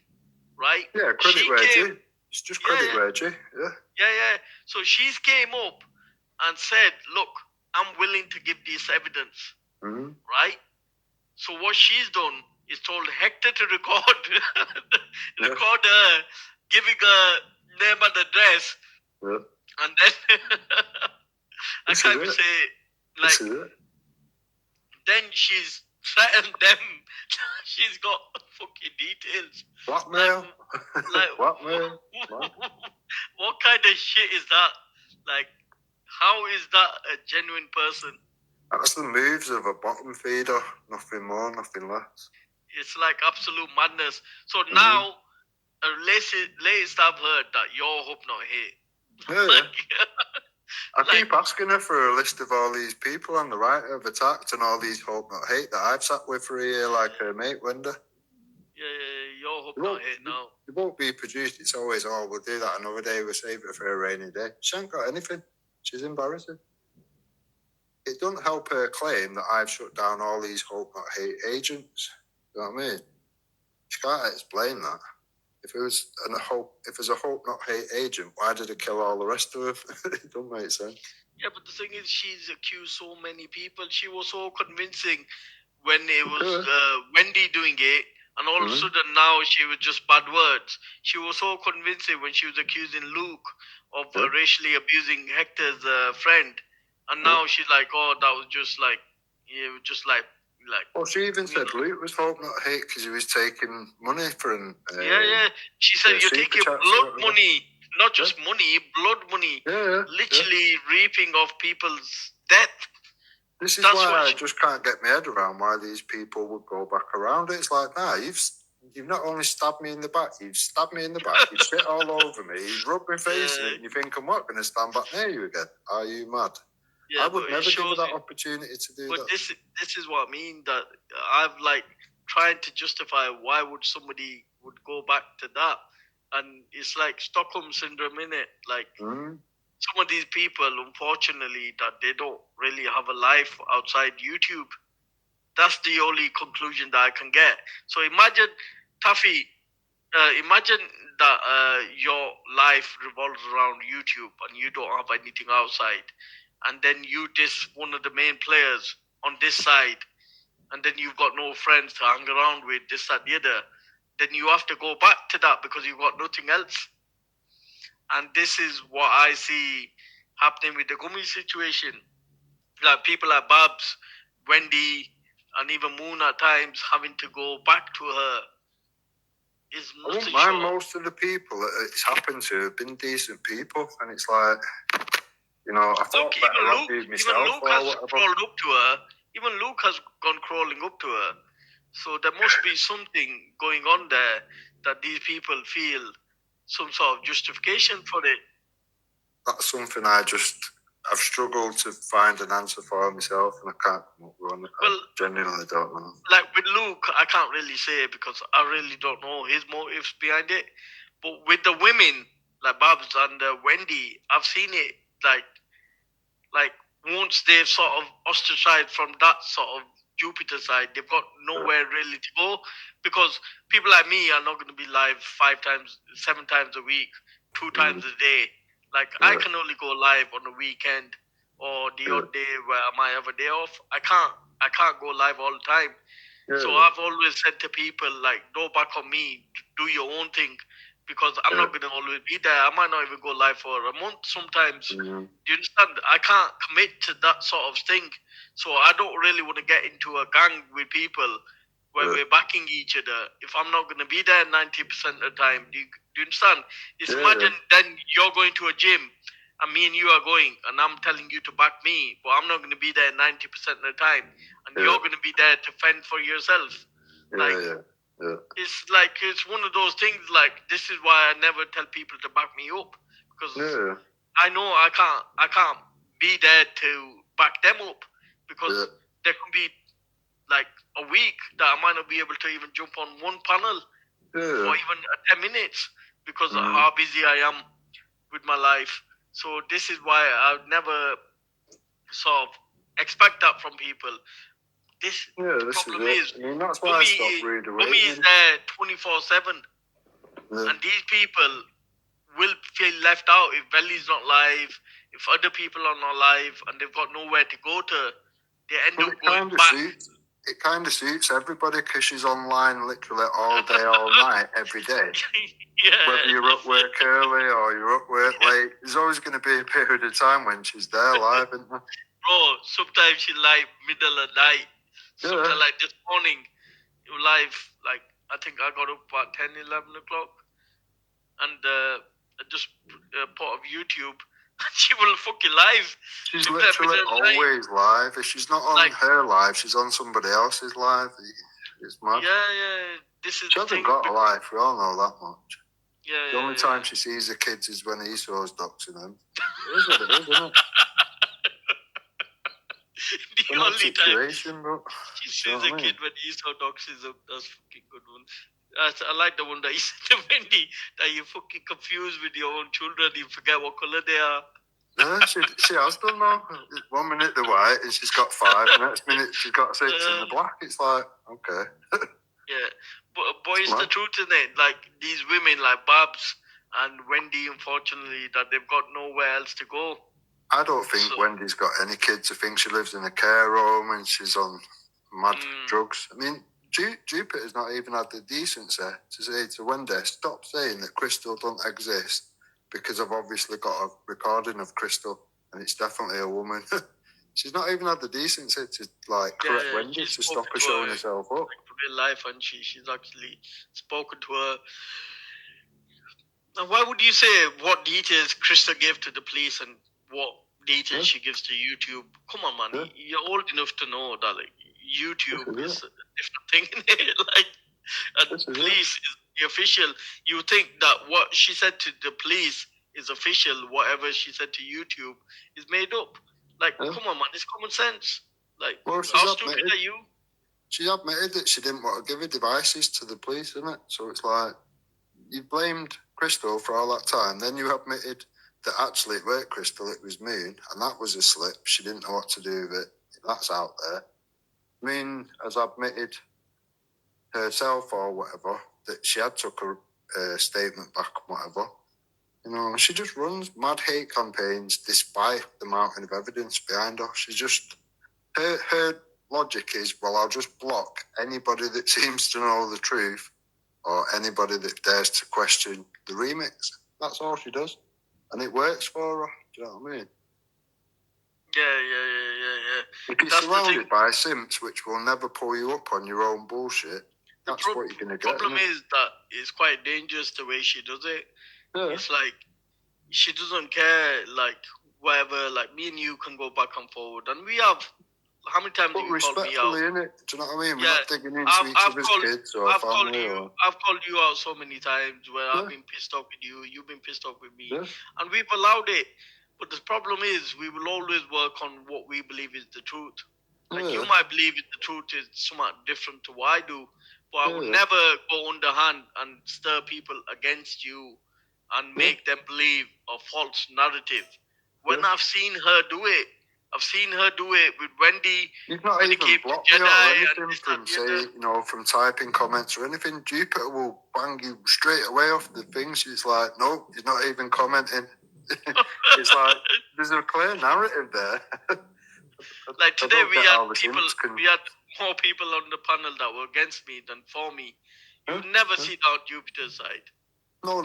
right? Yeah, credit where due. It's just credit where due. Yeah. So she came up and said, look, I'm willing to give this evidence, right? So what she's done is told Hector to record her, giving her name and address, and then I can't even say, like, then she's threatened them. She's got fucking details. Blackmail. Like, Blackmail. What kind of shit is that? Like, how is that a genuine person? That's the moves of a bottom feeder. Nothing more, nothing less. It's like absolute madness. So now, latest I've heard that you're Hope Not Hate. I keep asking her for a list of all these people on the right who have attacked and all these Hope Not Hate that I've sat with for a year, like her mate Wenda. Yeah, you're Hope Not Hate now. It won't be produced. It's always, we'll do that another day. We'll save it for a rainy day. She ain't got anything. She's embarrassing. It doesn't help her claim that I've shut down all these Hope Not Hate agents. You know what I mean? She can't explain that. If it was a Hope Not Hate agent, why did it kill all the rest of them? It don't make sense. Yeah, but the thing is, she's accused so many people. She was so convincing when it was Wendy doing it, and all of a sudden now she was just bad words. She was so convincing when she was accusing Luke of racially abusing Hector's friend, and now she's like, oh, that was just like, Well, she even said Luke was Hope Not Hate because he was taking money from. She said you're taking blood money, not just money, blood money. Literally reaping off people's death. This is why I just can't get my head around why these people would go back around it. It's like, you've not only stabbed me in the back, you've stabbed me in the back, you've shit all over me, you've rubbed my face in it, and you think I'm not going to stand back near you again? Are you mad? I would never give her that opportunity to do that. But this is what I mean, that I've like tried to justify why would somebody would go back to that. And it's like Stockholm Syndrome, innit? Like, some of these people, unfortunately, that they don't really have a life outside YouTube. That's the only conclusion that I can get. So imagine, Taffy, imagine that your life revolves around YouTube and you don't have anything outside. And then you diss one of the main players on this side. And then you've got no friends to hang around with, this, that, the other. Then you have to go back to that because you've got nothing else. And this is what I see happening with the Gummy situation. Like people like Babs, Wendy, and even Moon at times having to go back to her. I wouldn't mind most of the people that it's happened to have been decent people. And it's like, you know, I thought even Luke has crawled up to her. Even Luke has gone crawling up to her. So there must be something going on there that these people feel some sort of justification for it. That's something I just I've struggled to find an answer for myself, and I can't come up with one. Well, I genuinely don't know. like with Luke, I can't really say because I really don't know his motives behind it. But with the women, like Babs and Wendy, I've seen it like once they've sort of ostracized from that sort of Jupiter side, they've got nowhere really to go because people like me are not going to be live 5 times, 7 times a week, 2 times a day. Like I can only go live on the weekend or the odd day where I might have a day off. I can't go live all the time. So I've always said to people like, don't back on me, do your own thing. Because I'm not going to always be there. I might not even go live for a month sometimes. Do you understand? I can't commit to that sort of thing. So I don't really want to get into a gang with people where we're backing each other. If I'm not going to be there 90% of the time, do you understand? It's imagine then you're going to a gym and me and you are going and I'm telling you to back me, but I'm not going to be there 90% of the time. And you're going to be there to fend for yourself. It's like it's one of those things. Like this is why I never tell people to back me up because I know I can't be there to back them up because there can be like a week that I might not be able to even jump on one panel for even 10 minutes because of how busy I am with my life. So this is why I never sort of expect that from people. The problem is, I mean, that's why I stopped reading. Mummy is there 24/7, and these people will feel left out if Belly's not live, if other people are not live, and they've got nowhere to go to. They end up going back. It kind of suits everybody because she's online literally all day, all night, every day. Whether you're up work early or you're up work late, there's always going to be a period of time when she's there live, isn't there? Bro, sometimes she's live middle of the night. Sometimes like this morning, you live, like, I think I got up at 10, 11 o'clock. And I just put up YouTube. And she will fucking live. She's literally always live. If she's not on her live, she's on somebody else's live. It's mad. Yeah. This is she hasn't got a life. We all know that much. The only time she sees the kids is when Esau's doxing them. It is what it is, isn't it? The only time she sees a kid when Esau doxes them. That's fucking good one. I like the one that you said to Wendy, that you're fucking confused with your own children, you forget what colour they are. Yeah, she has done now. 1 minute they're white and she's got 5, next minute she's got 6 in the black. It's like, okay. But it's the truth, isn't it? Like, these women like Babs and Wendy, unfortunately, that they've got nowhere else to go. I don't think Wendy's got any kids. I think she lives in a care home and she's on mad drugs. I mean, Jupiter's not even had the decency to say to Wendy, stop saying that Crystal don't exist because I've obviously got a recording of Crystal and it's definitely a woman. She's not even had the decency to correct Wendy to stop her showing herself up. Real life, and she's actually spoken to her. Now, why would you say what details Crystal gave to the police and what details she gives to YouTube? Come on, man, you're old enough to know that YouTube is a different thing in it. And the police is the official. You think that what she said to the police is official, whatever she said to YouTube is made up. Come on, man, it's common sense. How stupid are you? She admitted that she didn't want to give her devices to the police, isn't it? So it's like, you blamed Crystal for all that time, then you admitted that actually it weren't Crystal, it was Moon, and that was a slip. She didn't know what to do with it. That's out there. Moon has admitted herself or whatever that she had took her statement back and whatever. You know, she just runs mad hate campaigns despite the mountain of evidence behind her. She just, her logic is, well, I'll just block anybody that seems to know the truth or anybody that dares to question the remix. That's all she does. And it works for her. Do you know what I mean? Yeah. If you're surrounded by simps which will never pull you up on your own bullshit, that's what you're going to get. The problem is that it's quite dangerous the way she does it. Yeah. It's like, she doesn't care, whatever, me and you can go back and forward. And we have, how many times have you called me out? Innit? Do you know what I mean? We're not digging into each other's kids or family. I've called you out so many times where I've been pissed off with you, you've been pissed off with me. Yeah. And we've allowed it. But the problem is, we will always work on what we believe is the truth. Like Yeah. you might believe the truth is somewhat different to what I do, but I would Yeah. never go underhand and stir people against you and make them believe a false narrative. When Yeah. I've seen her do it, I've seen her do it with Wendy. You've not when it even came to blocked me or Jedi and anything this, from that, the other. saying, from typing comments or anything. Jupiter will bang you straight away off the things. It's like, no, he's not even commenting. It's like, there's a clear narrative there. Like I today don't we get had how the people, Sims can- we had more people on the panel that were against me than for me. You never see that on Jupiter's side. No.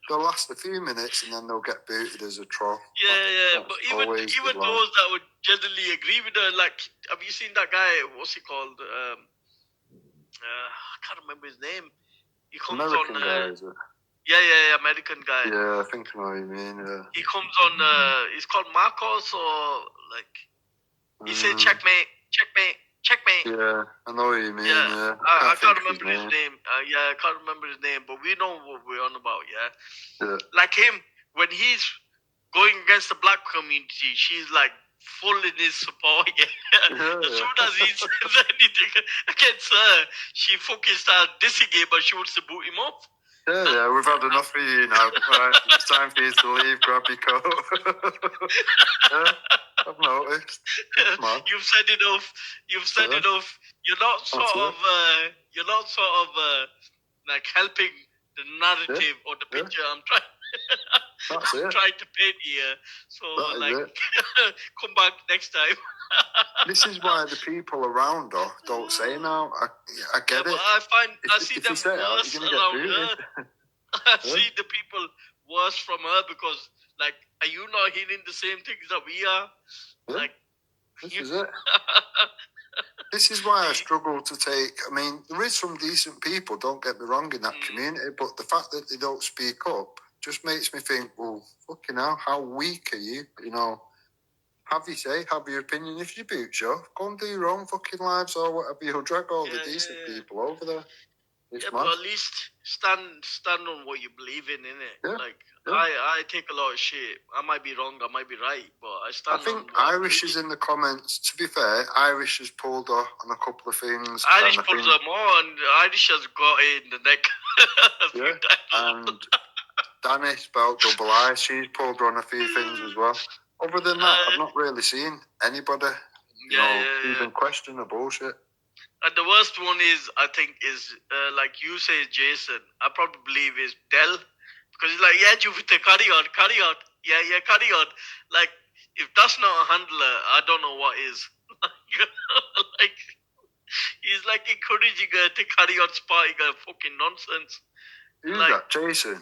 They'll last a few minutes and then they'll get booted as a troll. Yeah. That's But even always even the line. those that would generally agree with her, like, have you seen that guy? What's he called? I can't remember his name. He comes American on. guy, is it? Yeah, American guy. Yeah, I think I know what you mean. Yeah. He comes on. He's called Marcos, or like he said, checkmate. Yeah, I know what you mean. Yeah, Yeah, I can't think of remember his name. Yeah, I can't remember his name, but we know what we're on about. Yeah. Like him, when he's going against the black community, she's like full in his support. As soon as he says anything against her, she fucking starts dissing him, and she wants to boot him up. Yeah, we've had enough of you now. Right, it's time for you to leave. Grab your coat. Yeah, I've noticed. Man. You've said enough. You've said enough. You're not sort of. You're not sort of like helping the narrative or the picture I'm trying. That's it. Trying to paint here. So That is like, it. come back next time. This is why the people around her don't say now. I get it. But I see If them you say it out, worse you're gonna get around booted. her. I see the people worse from her because, like, are you not hearing the same things that we are? Yeah. Like, This is it. This is why I struggle to take. I mean, there is some decent people, don't get me wrong, in that community, but the fact that they don't speak up just makes me think, well, fucking hell, how weak are you? Have your opinion. If you boot you, go and do your own fucking lives or whatever. You'll drag all the decent people over there. It's mad. but at least stand on what you believe in, innit? Yeah. Like, I take a lot of shit. I might be wrong, I might be right, but I stand I think on what Irish is in the comments. To be fair, Irish has pulled her on a couple of things. Irish pulls them on. Irish has got it in the neck. And Danny spelled double I. She's pulled her on a few things as well. Other than that, I've not really seen anybody, even question the bullshit. And the worst one is, I think, like you say, Jason. I probably believe is Dell, because he's like, yeah, Jupiter, carry on. Yeah, carry on. Like, if that's not a handler, I don't know what is. Like, he's like encouraging her to carry on spouting her fucking nonsense. Who's like, that, Jason?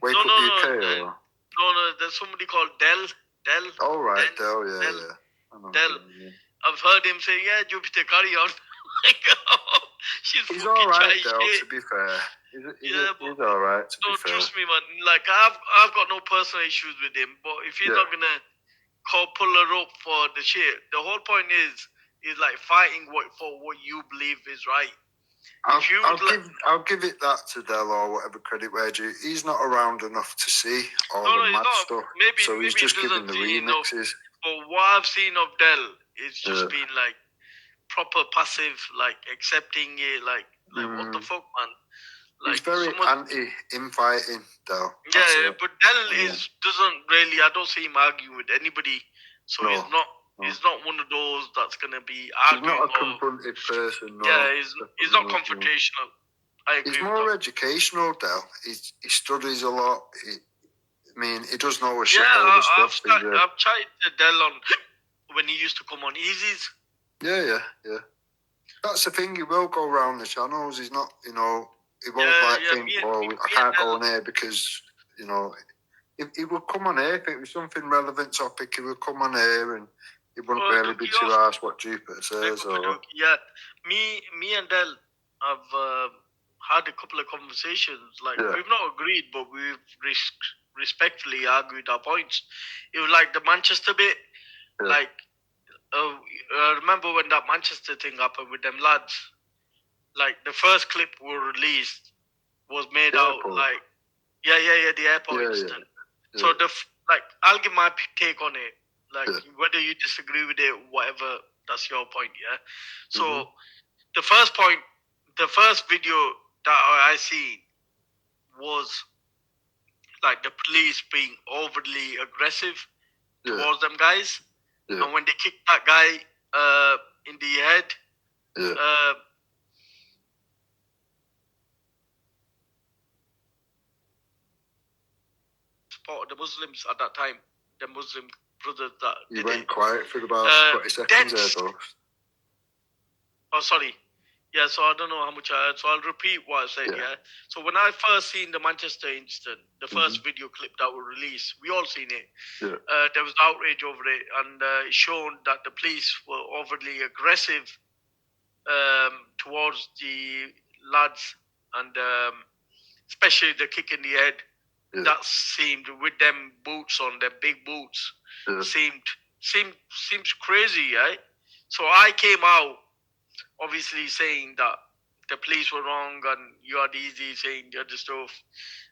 Wake Up UK? No, there's somebody called Dell. Oh, right, Dell, yeah. Dell. I've heard him say, yeah, Jupiter, carry on. Like, he's all right, Dell, to be fair. He's all right, to be fair. Trust me, man. Like, I've got no personal issues with him, but if he's not gonna pull her up for the shit, the whole point is like fighting for what you believe is right. I'll give it that to Dell or whatever credit where due. He's not around enough to see all the mad stuff. So he's just giving the remixes. But what I've seen of Dell is just been like proper passive, like accepting it, like what the fuck, man. Like, he's very anti-infighting, Dell. Yeah, but Dell doesn't really. I don't see him arguing with anybody, so he's not. No. He's not one of those that's gonna be arguing. He's not a confrontive person. No, yeah, he's not confrontational. I agree. He's more educational, Dell. He studies a lot. He does know a shit load of stuff. I've tried Dell on when he used to come on Easies. Yeah. That's the thing. He will go around the channels. He's not, he won't think, I can't go on here because, he would come on here if it was something relevant topic. He would come on here and he wouldn't really be too asked what Jupiter says. Yeah, me and Dell have had a couple of conversations. Like, we've not agreed, but we've respectfully argued our points. It was like the Manchester bit. Like, remember when that Manchester thing happened with them lads? Like, the first clip were released was made out like, the airport incident. So like, I'll give my take on it. Like, Yeah. whether you disagree with it, whatever, that's your point, yeah? So, Mhm. the first point, the first video that I see was like the police being overly aggressive Yeah. towards them guys. Yeah. And when they kicked that guy in the head, Yeah. supported the Muslims at that time, the Muslim brothers that You did went it. quiet for about 20 seconds there, though. Oh, sorry. Yeah, so I don't know how much I heard. So I'll repeat what I said, Yeah. yeah? So when I first seen the Manchester incident, the first video clip that was released, we all seen it. Yeah. There was outrage over it, and it shown that the police were overly aggressive towards the lads, and especially the kick in the head. Yeah. That seemed, with them boots on, their big boots, Yeah. seems crazy, right? So I came out obviously saying that the police were wrong and you are easy saying the other stuff.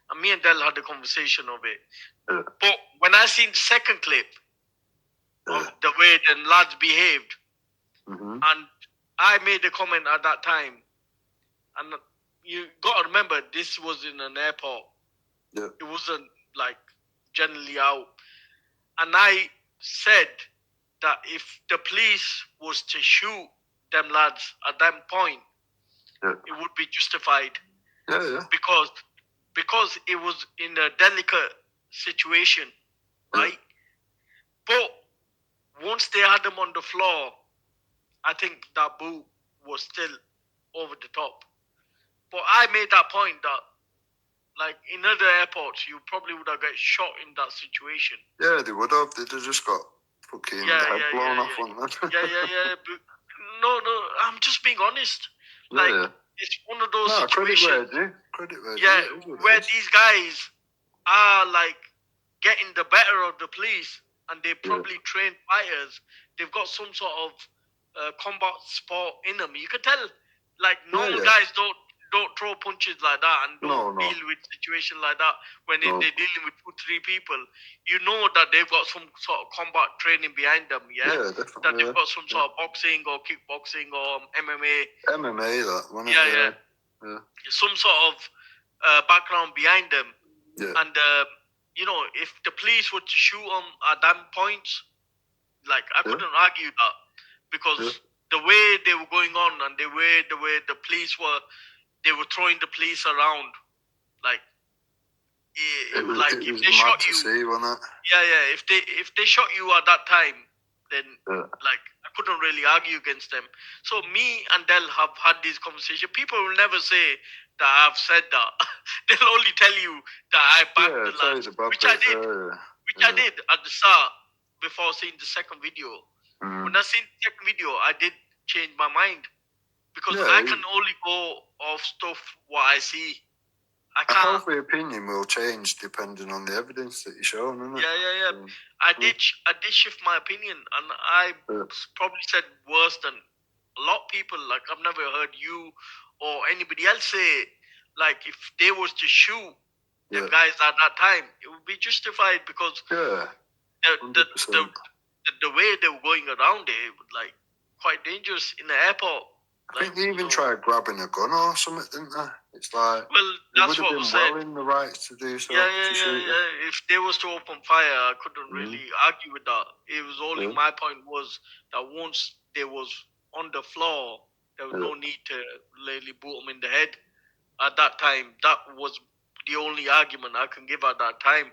And me and Del had a conversation of it. Yeah. But when I seen the second clip of the way the lads behaved, Mhm. and I made a comment at that time, and you got to remember, this was in an airport. Yeah. It wasn't like generally out. And I said that if the police was to shoot them lads at that point, Yeah. it would be justified Yeah. Yeah. because it was in a delicate situation, right? But once they had them on the floor, I think that boot was still over the top. But I made that point that, like, in other airports, you probably would have got shot in that situation. Yeah, they would have. They'd have just got fucking head blown off, wouldn't they? Yeah. But no, I'm just being honest. Yeah, Like, yeah. it's one of those No, situations. Credit where Yeah, it is what it where is. these guys are like getting the better of the police, and they probably trained fighters. They've got some sort of combat sport in them. You can tell, like, normal Yeah. guys don't throw punches like that and don't No. deal with situations like that when No. they're dealing with 2-3 people. You know that they've got some sort of combat training behind them, yeah? Yeah, That definitely. they've got some sort of boxing or kickboxing or MMA. MMA, that one. Yeah. Some sort of background behind them. Yeah. And, you know, if the police were to shoot them at them points, like, I couldn't argue that. Because the way they were going on and the way the police were, they were throwing the police around. Like, It was if they mad shot to you. see, wasn't it? Yeah. If they shot you at that time, then, Yeah. like, I couldn't really argue against them. So me and Del have had this conversation. People will never say that I've said that. They'll only tell you that I backed the Yeah, tell you lads, the bad which I bit, did. yeah. I did at the start before seeing the second video. Mm. When I seen the second video, I did change my mind because Yeah, I can only go off stuff what I see. I A can't. healthy opinion will change depending on the evidence that you're shown, isn't it? Yeah. So, I did shift my opinion, and I probably said worse than a lot of people. Like, I've never heard you or anybody else say, like, if they was to shoot the guys at that time, it would be justified because yeah, the 100%. the way they were going around it was like quite dangerous in the airport. I think they even tried grabbing a gun or something, didn't they? It's like, well, they that's would have what was been said. well in the rights to do so. Yeah. to shoot you. If they was to open fire, I couldn't really argue with that. It was only my point was that once they was on the floor, there was no need to really boot them in the head. At that time, that was the only argument I can give at that time.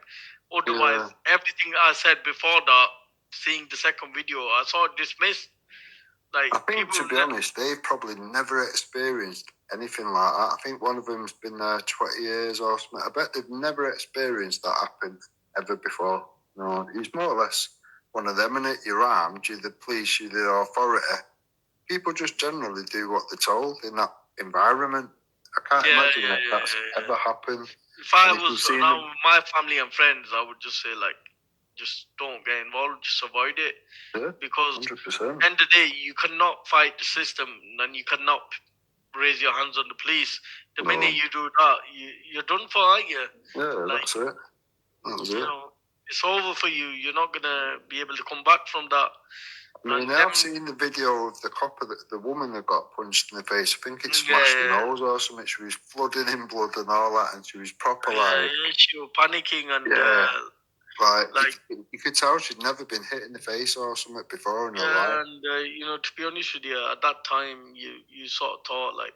Otherwise, everything I said before that, seeing the second video, I saw it dismissed. Like, I think, to be honest, they've probably never experienced anything like that. I think one of them's been there 20 years or something. I bet they've never experienced that happen ever before. No, it's more or less one of them, innit? You're armed, you're the police, you're the authority. People just generally do what they're told in that environment. I can't imagine that's ever happened. If I was around with my family and friends, I would just say, like, just don't get involved, just avoid it. Yeah, because 100%. at the end of the day, you cannot fight the system and you cannot raise your hands on the police. The minute you do that, you're done for, aren't you? Yeah, that's it. That's you it. know, it's over for you. You're not gonna be able to come back from that. I mean, I've seen the video of the copper, the woman that got punched in the face. I think it smashed her nose or something. She was flooding in blood and all that, and she was proper she was panicking and like you could tell she'd never been hit in the face or something before in her life. And you know, to be honest with you, at that time, you sort of thought like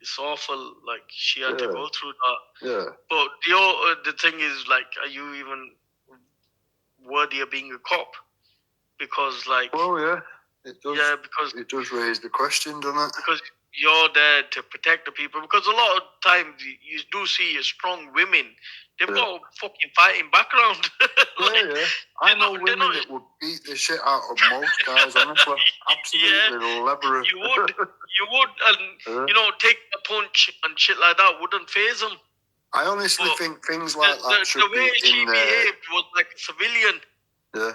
it's awful. Like she had to go through that. Yeah. But the thing is, like, are you even worthy of being a cop? Because like, it does. Yeah, because it does raise the question, doesn't it? Because you're there to protect the people. Because a lot of times you do see strong women. They've got a fucking fighting background. I know women that would beat the shit out of most guys, honestly. Absolutely lever. You would, and you know, take a punch and shit like that wouldn't faze them. I honestly think things like that should be in the way she behaved was like a civilian. Yeah.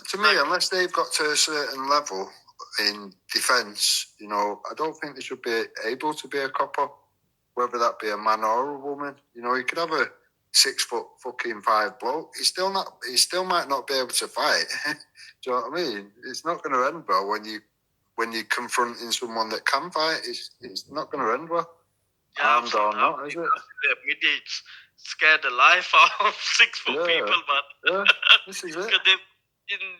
To me, unless they've got to a certain level in defence, you know, I don't think they should be able to be a copper, whether that be a man or a woman. You know, you could have a 6'5" bloke. He still might not be able to fight. Do you know what I mean? It's not going to end well when you're confronting someone that can fight. It's not going to end well. Armed or not, is it? Midgets scared the life out of 6 foot people, man. Yeah, this is it.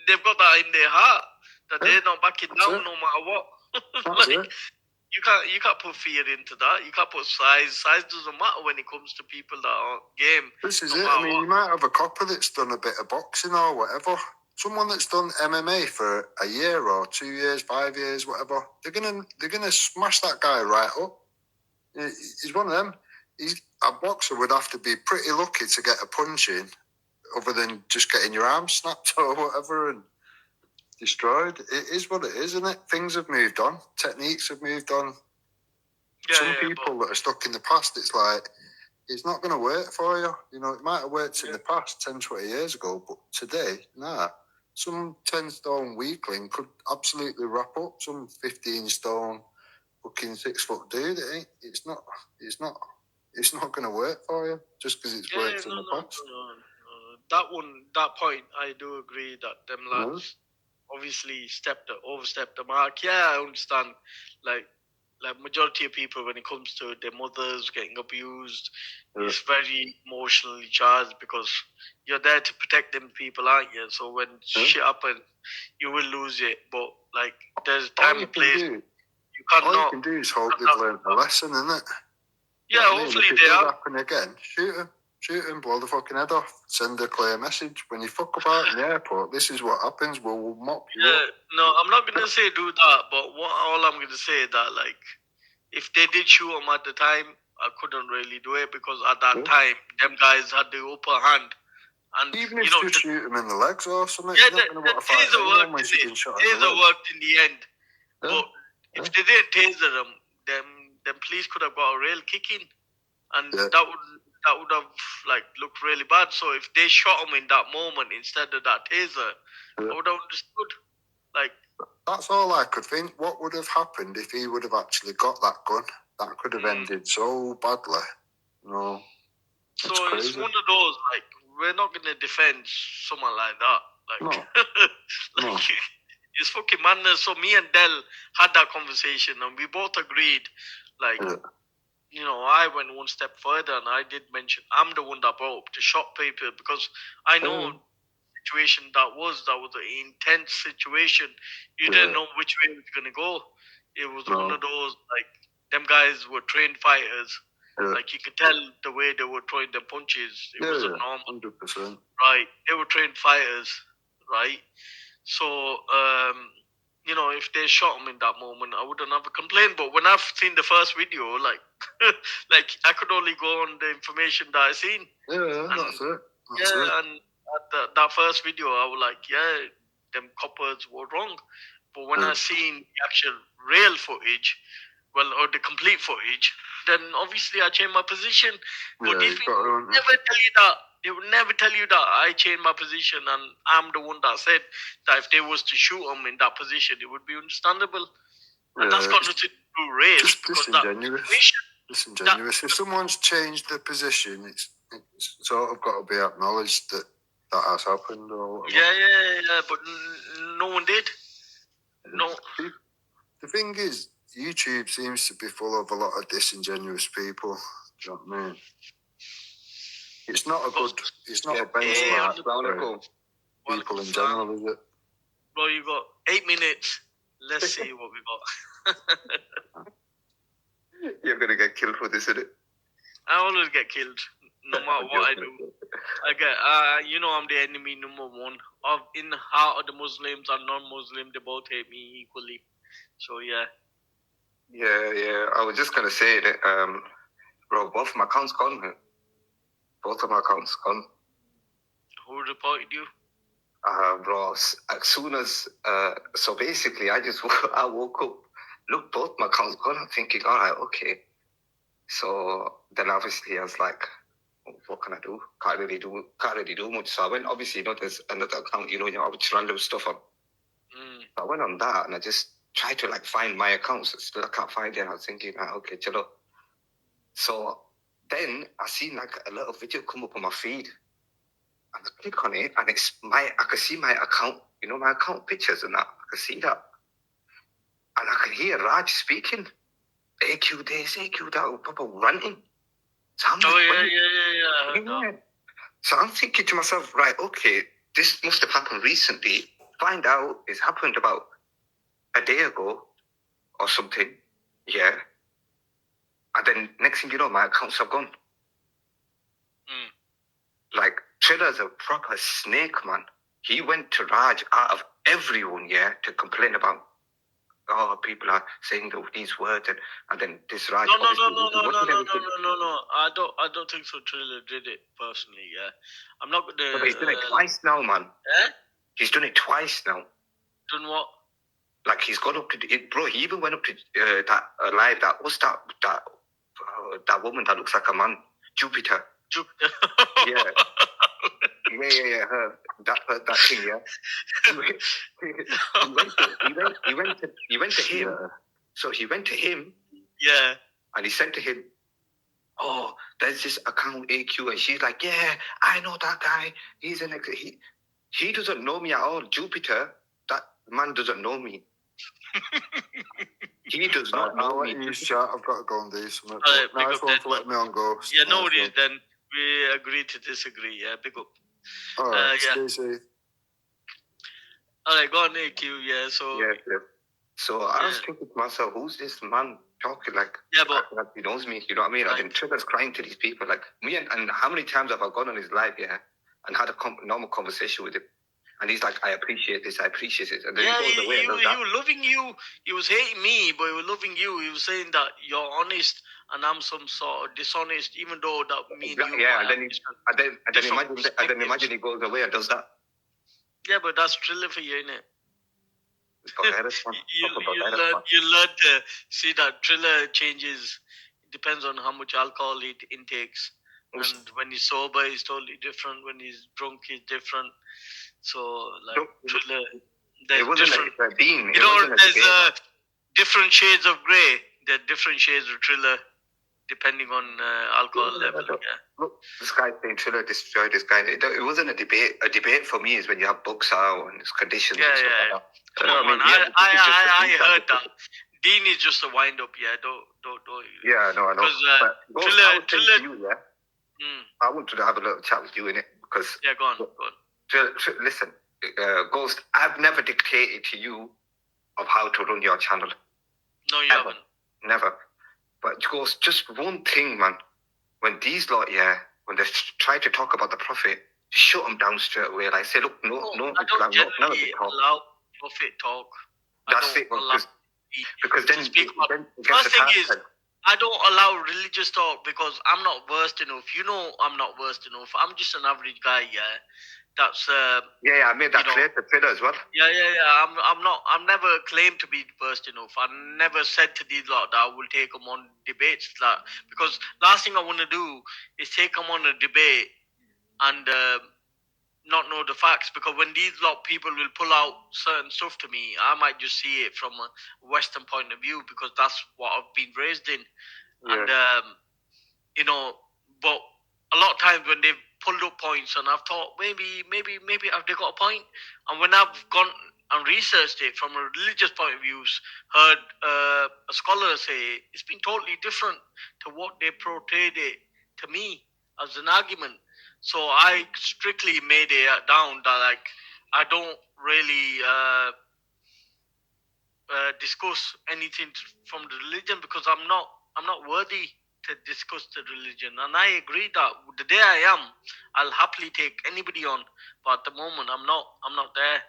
They've got that in their heart that they're not backing down no matter what. That's it. You can't put fear into that. You can't put size. Size doesn't matter when it comes to people that aren't game. This is it. I mean, you might have a copper that's done a bit of boxing or whatever. Someone that's done MMA for a year or 2 years, 5 years, whatever. They're gonna smash that guy right up. He's one of them. A boxer would have to be pretty lucky to get a punch in, other than just getting your arm snapped or whatever and destroyed. It is what it is, isn't it? Things have moved on. Techniques have moved on. Some people that are stuck in the past, it's like, it's not going to work for you. You know, it might have worked in the past 10, 20 years ago, but today, nah. Some 10-stone weakling could absolutely wrap up some 15-stone fucking 6 foot dude. It's not going to work for you just because it's worked in the past. That point, I do agree that them lads obviously overstepped the mark. Yeah, I understand. Like majority of people, when it comes to their mothers getting abused, it's very emotionally charged because you're there to protect them people, aren't you? So when shit happens, you will lose it. But like, there's time and place. All you can do is hope they've learned a lesson, isn't it? Yeah, hopefully if it they does have. happen again, shoot him, blow the fucking head off, send a clear message. When you fuck about in the airport, this is what happens. We'll mop you up. No, I'm not gonna say do that, but all I'm gonna say is that, like, if they did shoot him at the time, I couldn't really do it because at that time, them guys had the upper hand. And even if you just shoot him in the legs or something, yeah, you're not going to want to fight anyone when you've been shot in the legs. Worked in the end. But if they didn't taser him, then police could have got a real kicking, and that would have like looked really bad. So if they shot him in that moment instead of that taser, I would have understood. Like, that's all I could think. What would have happened if he would have actually got that gun? That could have ended so badly. No. So it's one of those, like, we're not going to defend someone like that. Like, no. It's fucking madness. So me and Del had that conversation, and we both agreed, like, you know, I went one step further, and I did mention I'm the one that brought up the shot paper because I know the situation that was an intense situation. You didn't know which way it was going to go. It was one of those, like, them guys were trained fighters. Like, you could tell the way they were throwing their punches. It wasn't normal. 100%. Right. They were trained fighters, right? So, you know, if they shot him in that moment, I wouldn't have a complaint. But when I've seen the first video, like, like, I could only go on the information that I seen. That's it. And that first video, I was like, them coppers were wrong. But when I seen the actual real footage, or the complete footage, then obviously I changed my position. But these people never tell you that. They would never tell you that I changed my position, and I'm the one that said that if they was to shoot him in that position, it would be understandable. And that's got nothing to do with race. Disingenuous. If someone's changed their position, it's sort of got to be acknowledged that has happened or whatever. Yeah, but no one did. No. The thing is, YouTube seems to be full of a lot of disingenuous people. Do you know what I mean? It's not a good. It's not a benchmark for people in general, is it? Bro, you got 8 minutes. Let's see what we got. You're gonna get killed for this, isn't it? I always get killed, no matter what I do. I get, I'm the enemy number one. In the heart of the Muslims and non-Muslim, they both hate me equally. So yeah. Yeah. I was just gonna say that, bro, both of my accounts gone, man. Both of my accounts gone. Who reported you? Bro, as soon as so basically, I woke up, look, both my accounts gone. I'm thinking, all right, okay. So then obviously I was like, what can I do? Can't really do much. So I went, obviously, there's another account, I would random stuff on. I went on that and I just tried to find my accounts. Still, I can't find it. And I was thinking, okay, chill. So then I seen a little video come up on my feed. And I click on it and I can see my account, my account pictures and that. I can see that. And I can hear Raj speaking. AQ this, AQ that, proper ranting. So yeah. So I'm thinking to myself, right, okay, this must have happened recently. Find out it's happened about a day ago or something. Yeah. And then next thing you know, my accounts have gone. Triller's a proper snake, man. He went to Raj out of everyone, to complain about, people are saying these words, and then this Raj. No. I don't think so. Triller did it personally. Yeah, I'm not gonna. But he's done it twice now, man. Yeah. He's done it twice now. Done what? He's gone up to it, bro. He even went up to that live. That was that woman that looks like a man, Jupiter. Yeah. Yeah, her. That thing, yeah. He went to him. So he went to him. Yeah. And he said to him, "Oh, there's this account AQ," and she's like, "Yeah, I know that guy. He's an he doesn't know me at all. Jupiter, that man doesn't know me. He does not know me." You chat. I've got to go and do something. Nice one for letting me on Ghost. Yeah, no worries. Then we agree to disagree. Yeah, pick up. All right, stay safe. All right, go on AQ. Yeah, so. Yeah. So I was thinking to myself, who's this man talking like he knows me? You know what I mean? Right. And Triller's crying to these people like me, and how many times have I gone on his live, and had a normal conversation with him? And he's like, I appreciate this, and then he goes away. He was loving you. He was hating me, but he was loving you. He was saying that you're honest and I'm some sort of dishonest, even though that me and you. Yeah, and then imagine he goes away and does that. Yeah, but that's Triller for you, isn't it? You learn to see that Triller changes. It depends on how much alcohol he intakes. And when he's sober, he's totally different. When he's drunk, he's different. So, Triller, there's different. There's different shades of grey. There are different shades of Triller, depending on alcohol level. Look, this guy saying Triller destroyed this guy. It wasn't a debate. A debate for me is when you have books out and it's conditions. And stuff like that. Come on, man. I heard that. Dean is just a wind up. Yeah, don't. Yeah, no, I know. Because Triller. I want to have a little chat with you in it because. Yeah, go on. Listen, Ghost, I've never dictated to you of how to run your channel. No, you haven't. Never. But Ghost, just one thing, man. When these lot, when they try to talk about the Prophet, just shut them down straight away. Like, say, look, I don't generally allow Prophet talk. That's it. Because then first thing is, I don't allow religious talk because I'm not versed enough. You know, I'm not versed enough. I'm just an average guy. That's I made that clear to Twitter as well. I'm never claimed to be versed enough. I never said to these lot that I will take them on debates, because last thing I want to do is take them on a debate and not know the facts, because when these lot people will pull out certain stuff to me, I might just see it from a Western point of view because that's what I've been raised in. And but a lot of times when they've pulled up points, and I've thought maybe have they got a point? And when I've gone and researched it from a religious point of view, heard a scholar say it's been totally different to what they portrayed it to me as an argument. So I strictly made it down that like I don't really discuss anything from the religion because I'm not worthy to discuss the religion. And I agree that the day I am, I'll happily take anybody on. But at the moment, I'm not there.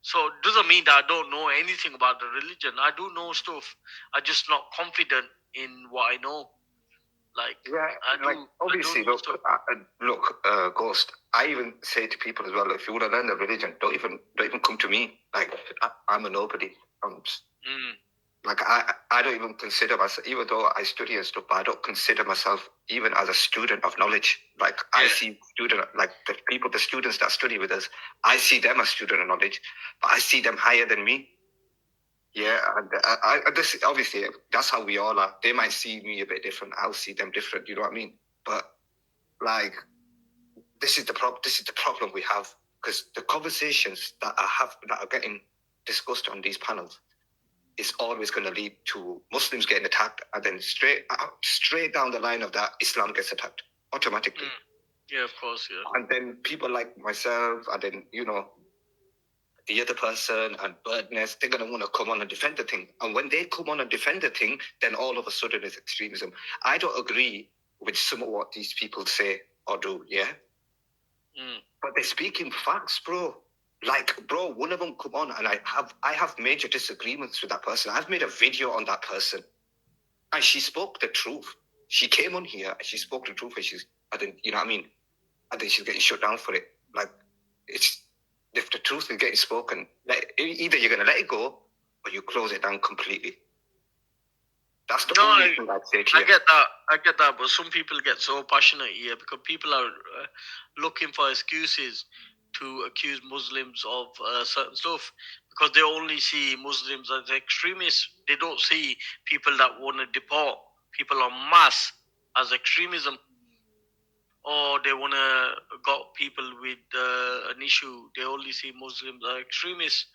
So it doesn't mean that I don't know anything about the religion. I do know stuff. I'm just not confident in what I know. Like, Yeah, obviously, look, Ghost. I even say to people as well, if you want to learn the religion, don't even come to me. Like, I'm a nobody. Like, I don't even consider myself, even though I study and stuff, but I don't consider myself even as a student of knowledge. Like, I see the students that study with us, I see them as student of knowledge, but I see them higher than me. Yeah, and this obviously that's how we all are. They might see me a bit different. I'll see them different. You know what I mean? But like, this is the problem we have, because the conversations that are getting discussed on these panels is always going to lead to Muslims getting attacked, and then straight down the line of that, Islam gets attacked automatically. Yeah, of course, yeah. And then people like myself, and then the other person and Birdness, they're going to want to come on and defend the thing. And when they come on and defend the thing, then all of a sudden it's extremism. I don't agree with some of what these people say or do, yeah? But they're speaking facts, bro. Like, bro, one of them come on and I have major disagreements with that person. I've made a video on that person. And she spoke the truth. She came on here and she spoke the truth, and you know what I mean? And then she's getting shut down for it. Like, if the truth is getting spoken, either you're going to let it go or you close it down completely. That's the only thing I'd say to you. I get that, but some people get so passionate here because people are looking for excuses to accuse Muslims of certain stuff because they only see Muslims as extremists. They don't see people that want to deport people en masse as extremism. Or they want to got people with an issue. They only see Muslims as extremists.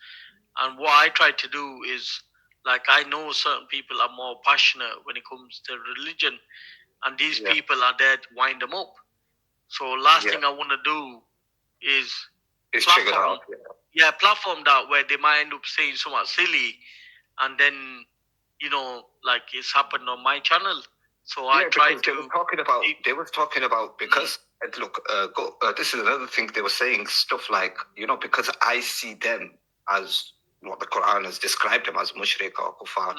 And what I try to do is, like, I know certain people are more passionate when it comes to religion, and these people are there to wind them up. So last thing I want to do is platform that where they might end up saying something silly, and then like it's happened on my channel. So I tried to. They were talking about because look, this is another thing they were saying stuff like because I see them as what the Quran has described them as mushrik or kuffar.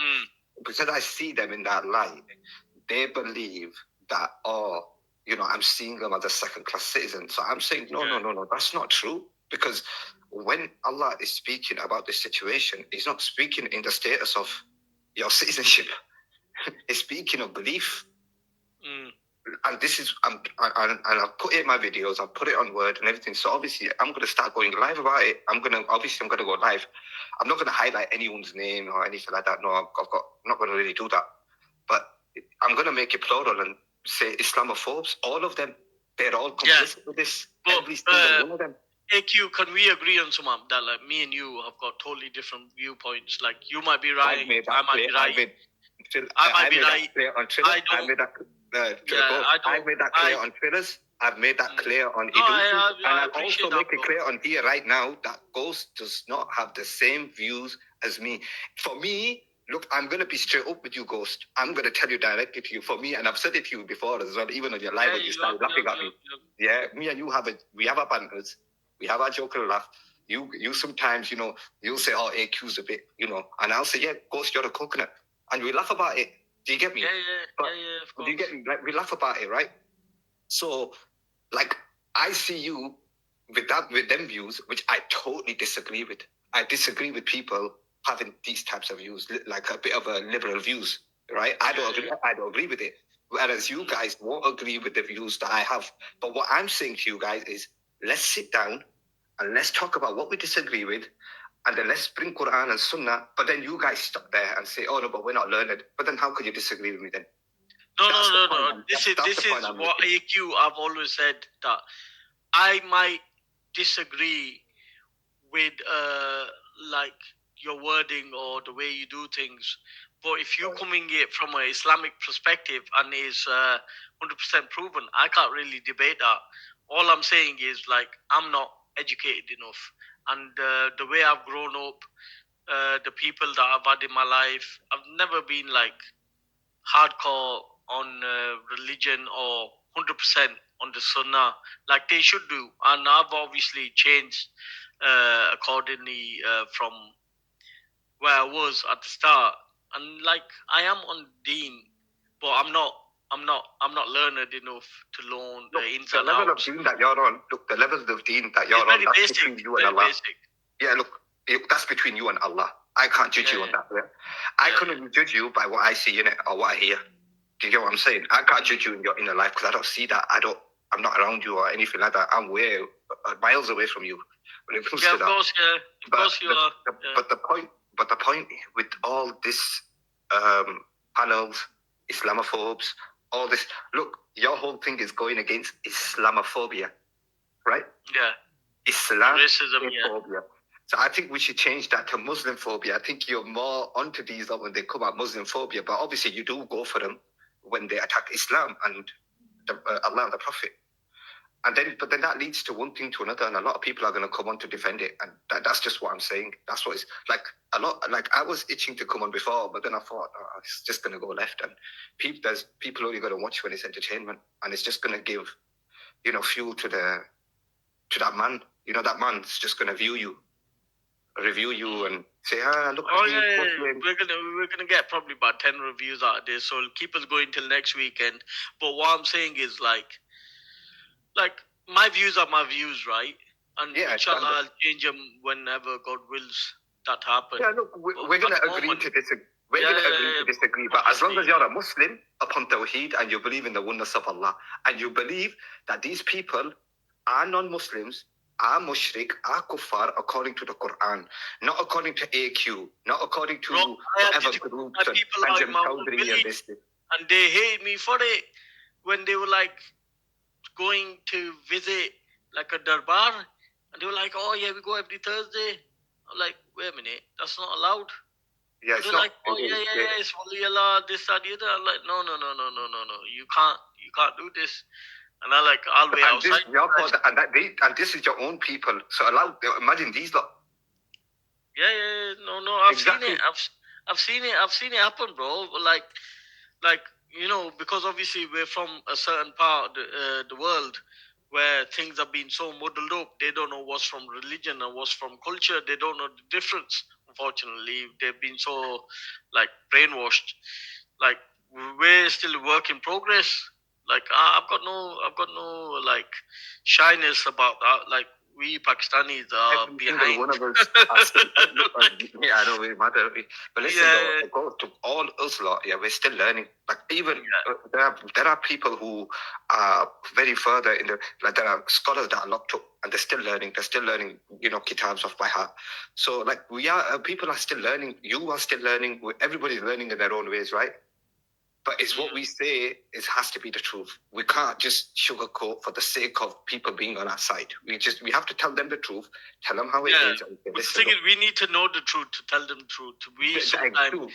Because I see them in that light, they believe that I'm seeing them as a second-class citizen. So I'm saying no, that's not true. Because when Allah is speaking about this situation, He's not speaking in the status of your citizenship. He's speaking of belief. And this is, and I've put it in my videos, I've put it on Word and everything. So obviously, I'm going to start going live about it. I'm going to go live. I'm not going to highlight anyone's name or anything like that. No, I'm not going to really do that. But I'm going to make it plural and say Islamophobes, all of them, they're all complicit with this. Every single one of them. AQ, can we agree on some that like me and you have got totally different viewpoints? Like you might be right, I might be right. I made that clear on Twitter. I made that clear on Twitters. I've made that clear on Edu. And I'll also make it clear on here right now that Ghost does not have the same views as me. For me, look, I'm going to be straight up with you, Ghost. I'm going to tell you directly to you. For me, and I've said it to you before as well, even on your live when you started laughing at me. Yeah, me and you we have our banters. We have our joke and laugh. You sometimes, you'll say, oh, AQ's a bit, and I'll say, yeah, Ghost, you're a coconut. And we laugh about it. Do you get me? Yeah, of course. Do you get me? Like, we laugh about it, right? So, like, I see you with them views, which I totally disagree with. I disagree with people having these types of views, like a bit of a liberal views, right? I don't agree with it. Whereas you guys won't agree with the views that I have. But what I'm saying to you guys is, let's sit down and let's talk about what we disagree with, and then let's bring Quran and Sunnah. But then you guys stop there and say, oh no, but we're not learned. But then how could you disagree with me then? No. This is what AQ I've always said, that I might disagree with like your wording or the way you do things, but if you're coming it from an Islamic perspective and is 100% proven, I can't really debate that. All I'm saying is, like, I'm not educated enough, and the way I've grown up, the people that I've had in my life, I've never been like hardcore on religion or 100% on the Sunnah like they should do, and I've obviously changed accordingly from where I was at the start. And like, I am on Deen, but I'm not learned enough to learn the ins and level outs. of Deen that you're on. Look, the level of Deen that you're on. That's Basic, between you and Allah. Basic. Yeah, look, that's between you and Allah. I can't judge you on that. Yeah? I can only judge you by what I see in it or what I hear. Do you get what I'm saying? I can't judge you in your inner life because I don't see that. I'm not around you or anything like that. I'm way miles away from you when it comes to that. Of course you are. But the point with all this panels, Islamophobes, all this. Look, your whole thing is going against Islamophobia, right? Yeah. Islamophobia. Yeah. So I think we should change that to Muslim phobia. I think you're more onto these when they come out Muslim phobia, but obviously you do go for them when they attack Islam and Allah and the Prophet. But then that leads to one thing to another, and a lot of people are going to come on to defend it, and that's just what I'm saying. That's what it's like. Like I was itching to come on before, but then I thought it's just going to go left, and there's people only going to watch when it's entertainment, and it's just going to give, fuel to that man. That man's just going to review you and say, look. We're gonna get probably about 10 reviews out of this, so it'll keep us going till next weekend. But what I'm saying is, like my views are my views, right? And inshallah, I'll change them whenever God wills that happen. Yeah, look, we're gonna agree to disagree. We're gonna agree to disagree, but as long as you're a Muslim upon Tawheed and you believe in the oneness of Allah, and you believe that these people are non-Muslims, are mushrik, are kuffar according to the Quran, not according to AQ, not according to whatever groups and Benjamin Chowdhury and this. And they hate me for it when they were like going to visit like a darbar, and they were like, "Oh yeah, we go every Thursday." I'm like, "Wait a minute, that's not allowed." Yeah, they're like, "Oh yeah, it's Holy Allah, this, that, the other." I'm like, "No, you can't do this." And I'm like, I'll be outside. And this is your own people. So imagine these lot. Yeah. No. I've seen it. I've seen it happen, bro. Like because obviously we're from a certain part of the world where things have been so muddled up. They don't know what's from religion and what's from culture. They don't know the difference. Unfortunately, they've been so like brainwashed. Like, we're still a work in progress. Like, I've got no like shyness about that. Like, we Pakistanis are behind. One of us I know we matter. But listen, though, to all us lot, we're still learning. Like, even there are people who are very further in there are scholars that are locked up and they're still learning. They're still learning, kitabs off by heart. So, like, people are still learning. You are still learning. Everybody's learning in their own ways, right? But it's what we say has to be the truth. We can't just sugarcoat for the sake of people being on our side. We have to tell them the truth, tell them how it is. The thing is, we need to know the truth to tell them the truth. We sometimes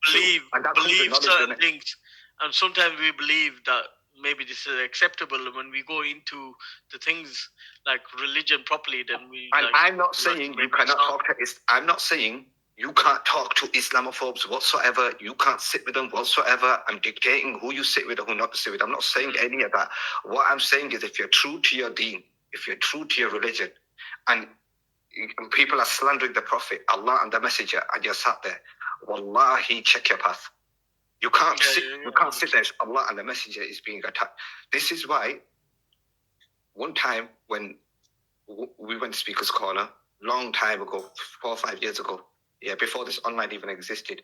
believe certain things, and sometimes we believe that maybe this is acceptable. When we go into the things like religion properly, then we. And I'm not saying you cannot talk to. I'm not saying you can't talk to Islamophobes whatsoever. You can't sit with them whatsoever. I'm dictating who you sit with or who not to sit with. I'm not saying any of that. What I'm saying is, if you're true to your deen, if you're true to your religion, and people are slandering the Prophet, Allah and the Messenger, and you're sat there, wallahi, check your path. You can't sit. You can't sit there. Allah and the Messenger is being attacked. This is why. One time when we went to Speaker's Corner, long time ago, 4 or 5 years ago. Yeah, before this online even existed,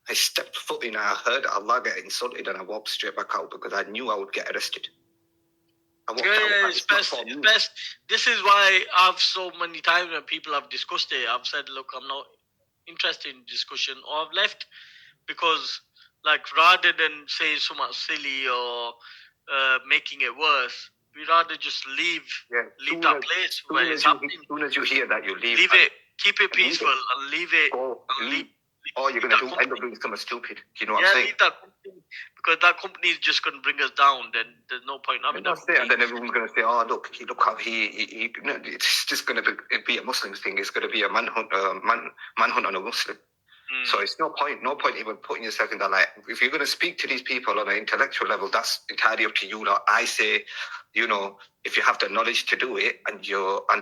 I stepped foot in and I heard Allah get insulted and I walked straight back out because I knew I would get arrested. It's best. This is why I've so many times when people have discussed it, I've said, look, I'm not interested in discussion, or I've left because Like rather than say so much silly or making it worse, we rather just leave that place where it's happening. As soon as you hear that, you leave. Leave it. Keep it peaceful and leave it. Or you're going to end up doing something stupid. You know what I'm saying? Leave that company, because that company is just going to bring us down. Then there's no point having that company. And then everyone's going to say, "Oh, look how he." No, it's just going to be a Muslim thing. It's going to be a manhunt on a Muslim. So it's no point even putting yourself in that light. If you're going to speak to these people on an intellectual level, that's entirely up to you. Like I say, you know, if you have the knowledge to do it and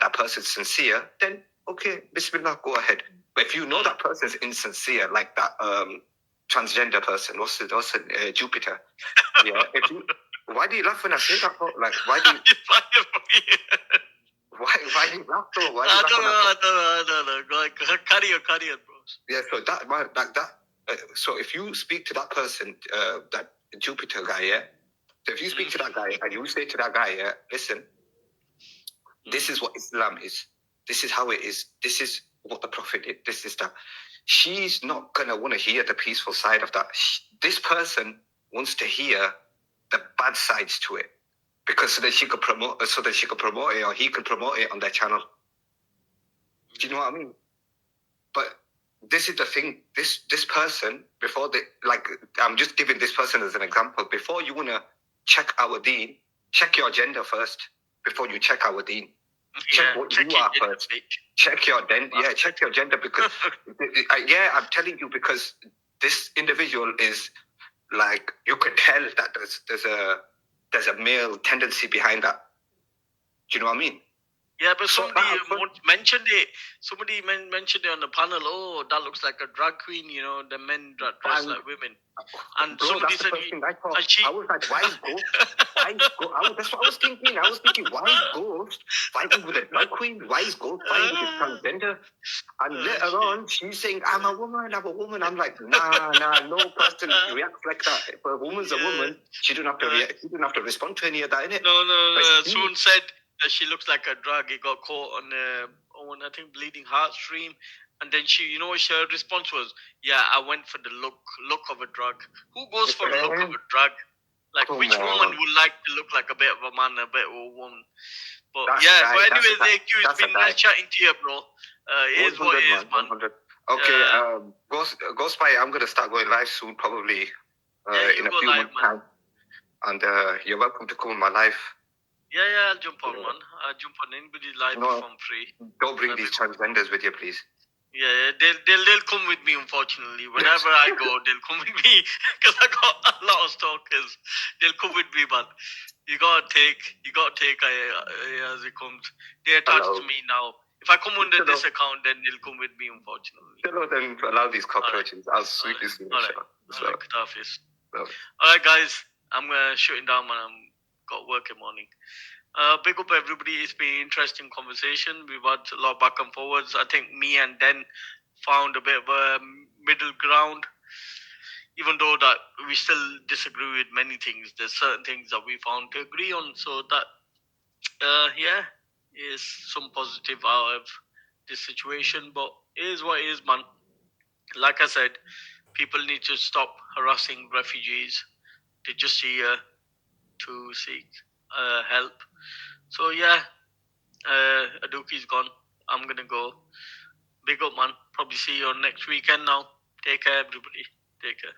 that person's sincere, then okay, Bismillah, go ahead. But if you know that person's insincere, like that transgender person, what's it, Jupiter? Yeah. Why do you laugh when I say that? Like, why do you? Why do you laugh though? I don't know. Go ahead. Carry on, bros. Yeah. So if you speak to that person, that Jupiter guy, yeah. So if you speak to that guy and you say to that guy, yeah, listen, this is what Islam is. This is how it is. This is what the Prophet did. This is that. She's not gonna want to hear the peaceful side of that. This person wants to hear the bad sides to it, because so that she could promote it, or he could promote it on their channel. Do you know what I mean? But this is the thing. This person, before they, like, I'm just giving this person as an example. Before you wanna check our deen, check your agenda first. Before you check our deen. Check what you are first. Check your gender, because I'm telling you, because this individual is like, you could tell that there's a male tendency behind that. Do you know what I mean? Yeah, but somebody mentioned it. Somebody mentioned it on the panel. Oh, that looks like a drag queen. You know, the men dress like women. And somebody said, I was like, why Ghost? That's what I was thinking. I was thinking, why is Ghost fighting with a drag queen? Why is Ghost fighting with a transgender? And later on, she's saying, I'm a woman. I'm like, nah, no person reacts like that. If a woman's a woman, she don't have to react. She don't have to respond to any of that, innit? No. Someone said that she looks like a drug. It got caught on I think Bleeding Heart stream. And then her response was, "Yeah, I went for the look of a drug." Who goes for the look of a drug? Like, which woman would like to look like a bit of a man, a bit of a woman? But anyway, it's been nice chatting to you, bro. It is what it is, man. 100. Okay, Ghost Spy, I'm gonna start going live soon, probably in a few months' time. And you're welcome to come on my live. Yeah, I'll jump on, man. I'll jump on anybody's live if I'm free. Don't bring these transgenders with you, please. Yeah, they'll come with me, unfortunately. Whenever I go, they'll come with me, because I got a lot of stalkers. They'll come with me, but you gotta take as it comes. They're attached to me now. If I come under this account, then they'll come with me, unfortunately. Then allow these cockroaches. I'll sweep this in. All right, guys. I'm shutting down, man. I'm got work in the morning. Big up everybody. It's been an interesting conversation. We've had a lot of back and forwards. I think me and Den found a bit of a middle ground. Even though that we still disagree with many things, there's certain things that we found to agree on. So that, is some positive out of this situation. But it is what it is, man. Like I said, people need to stop harassing refugees. They're just here to seek help. So Aduki's gone. I'm gonna go. Big up, man. Probably see you on next weekend now. Take care, everybody. Take care.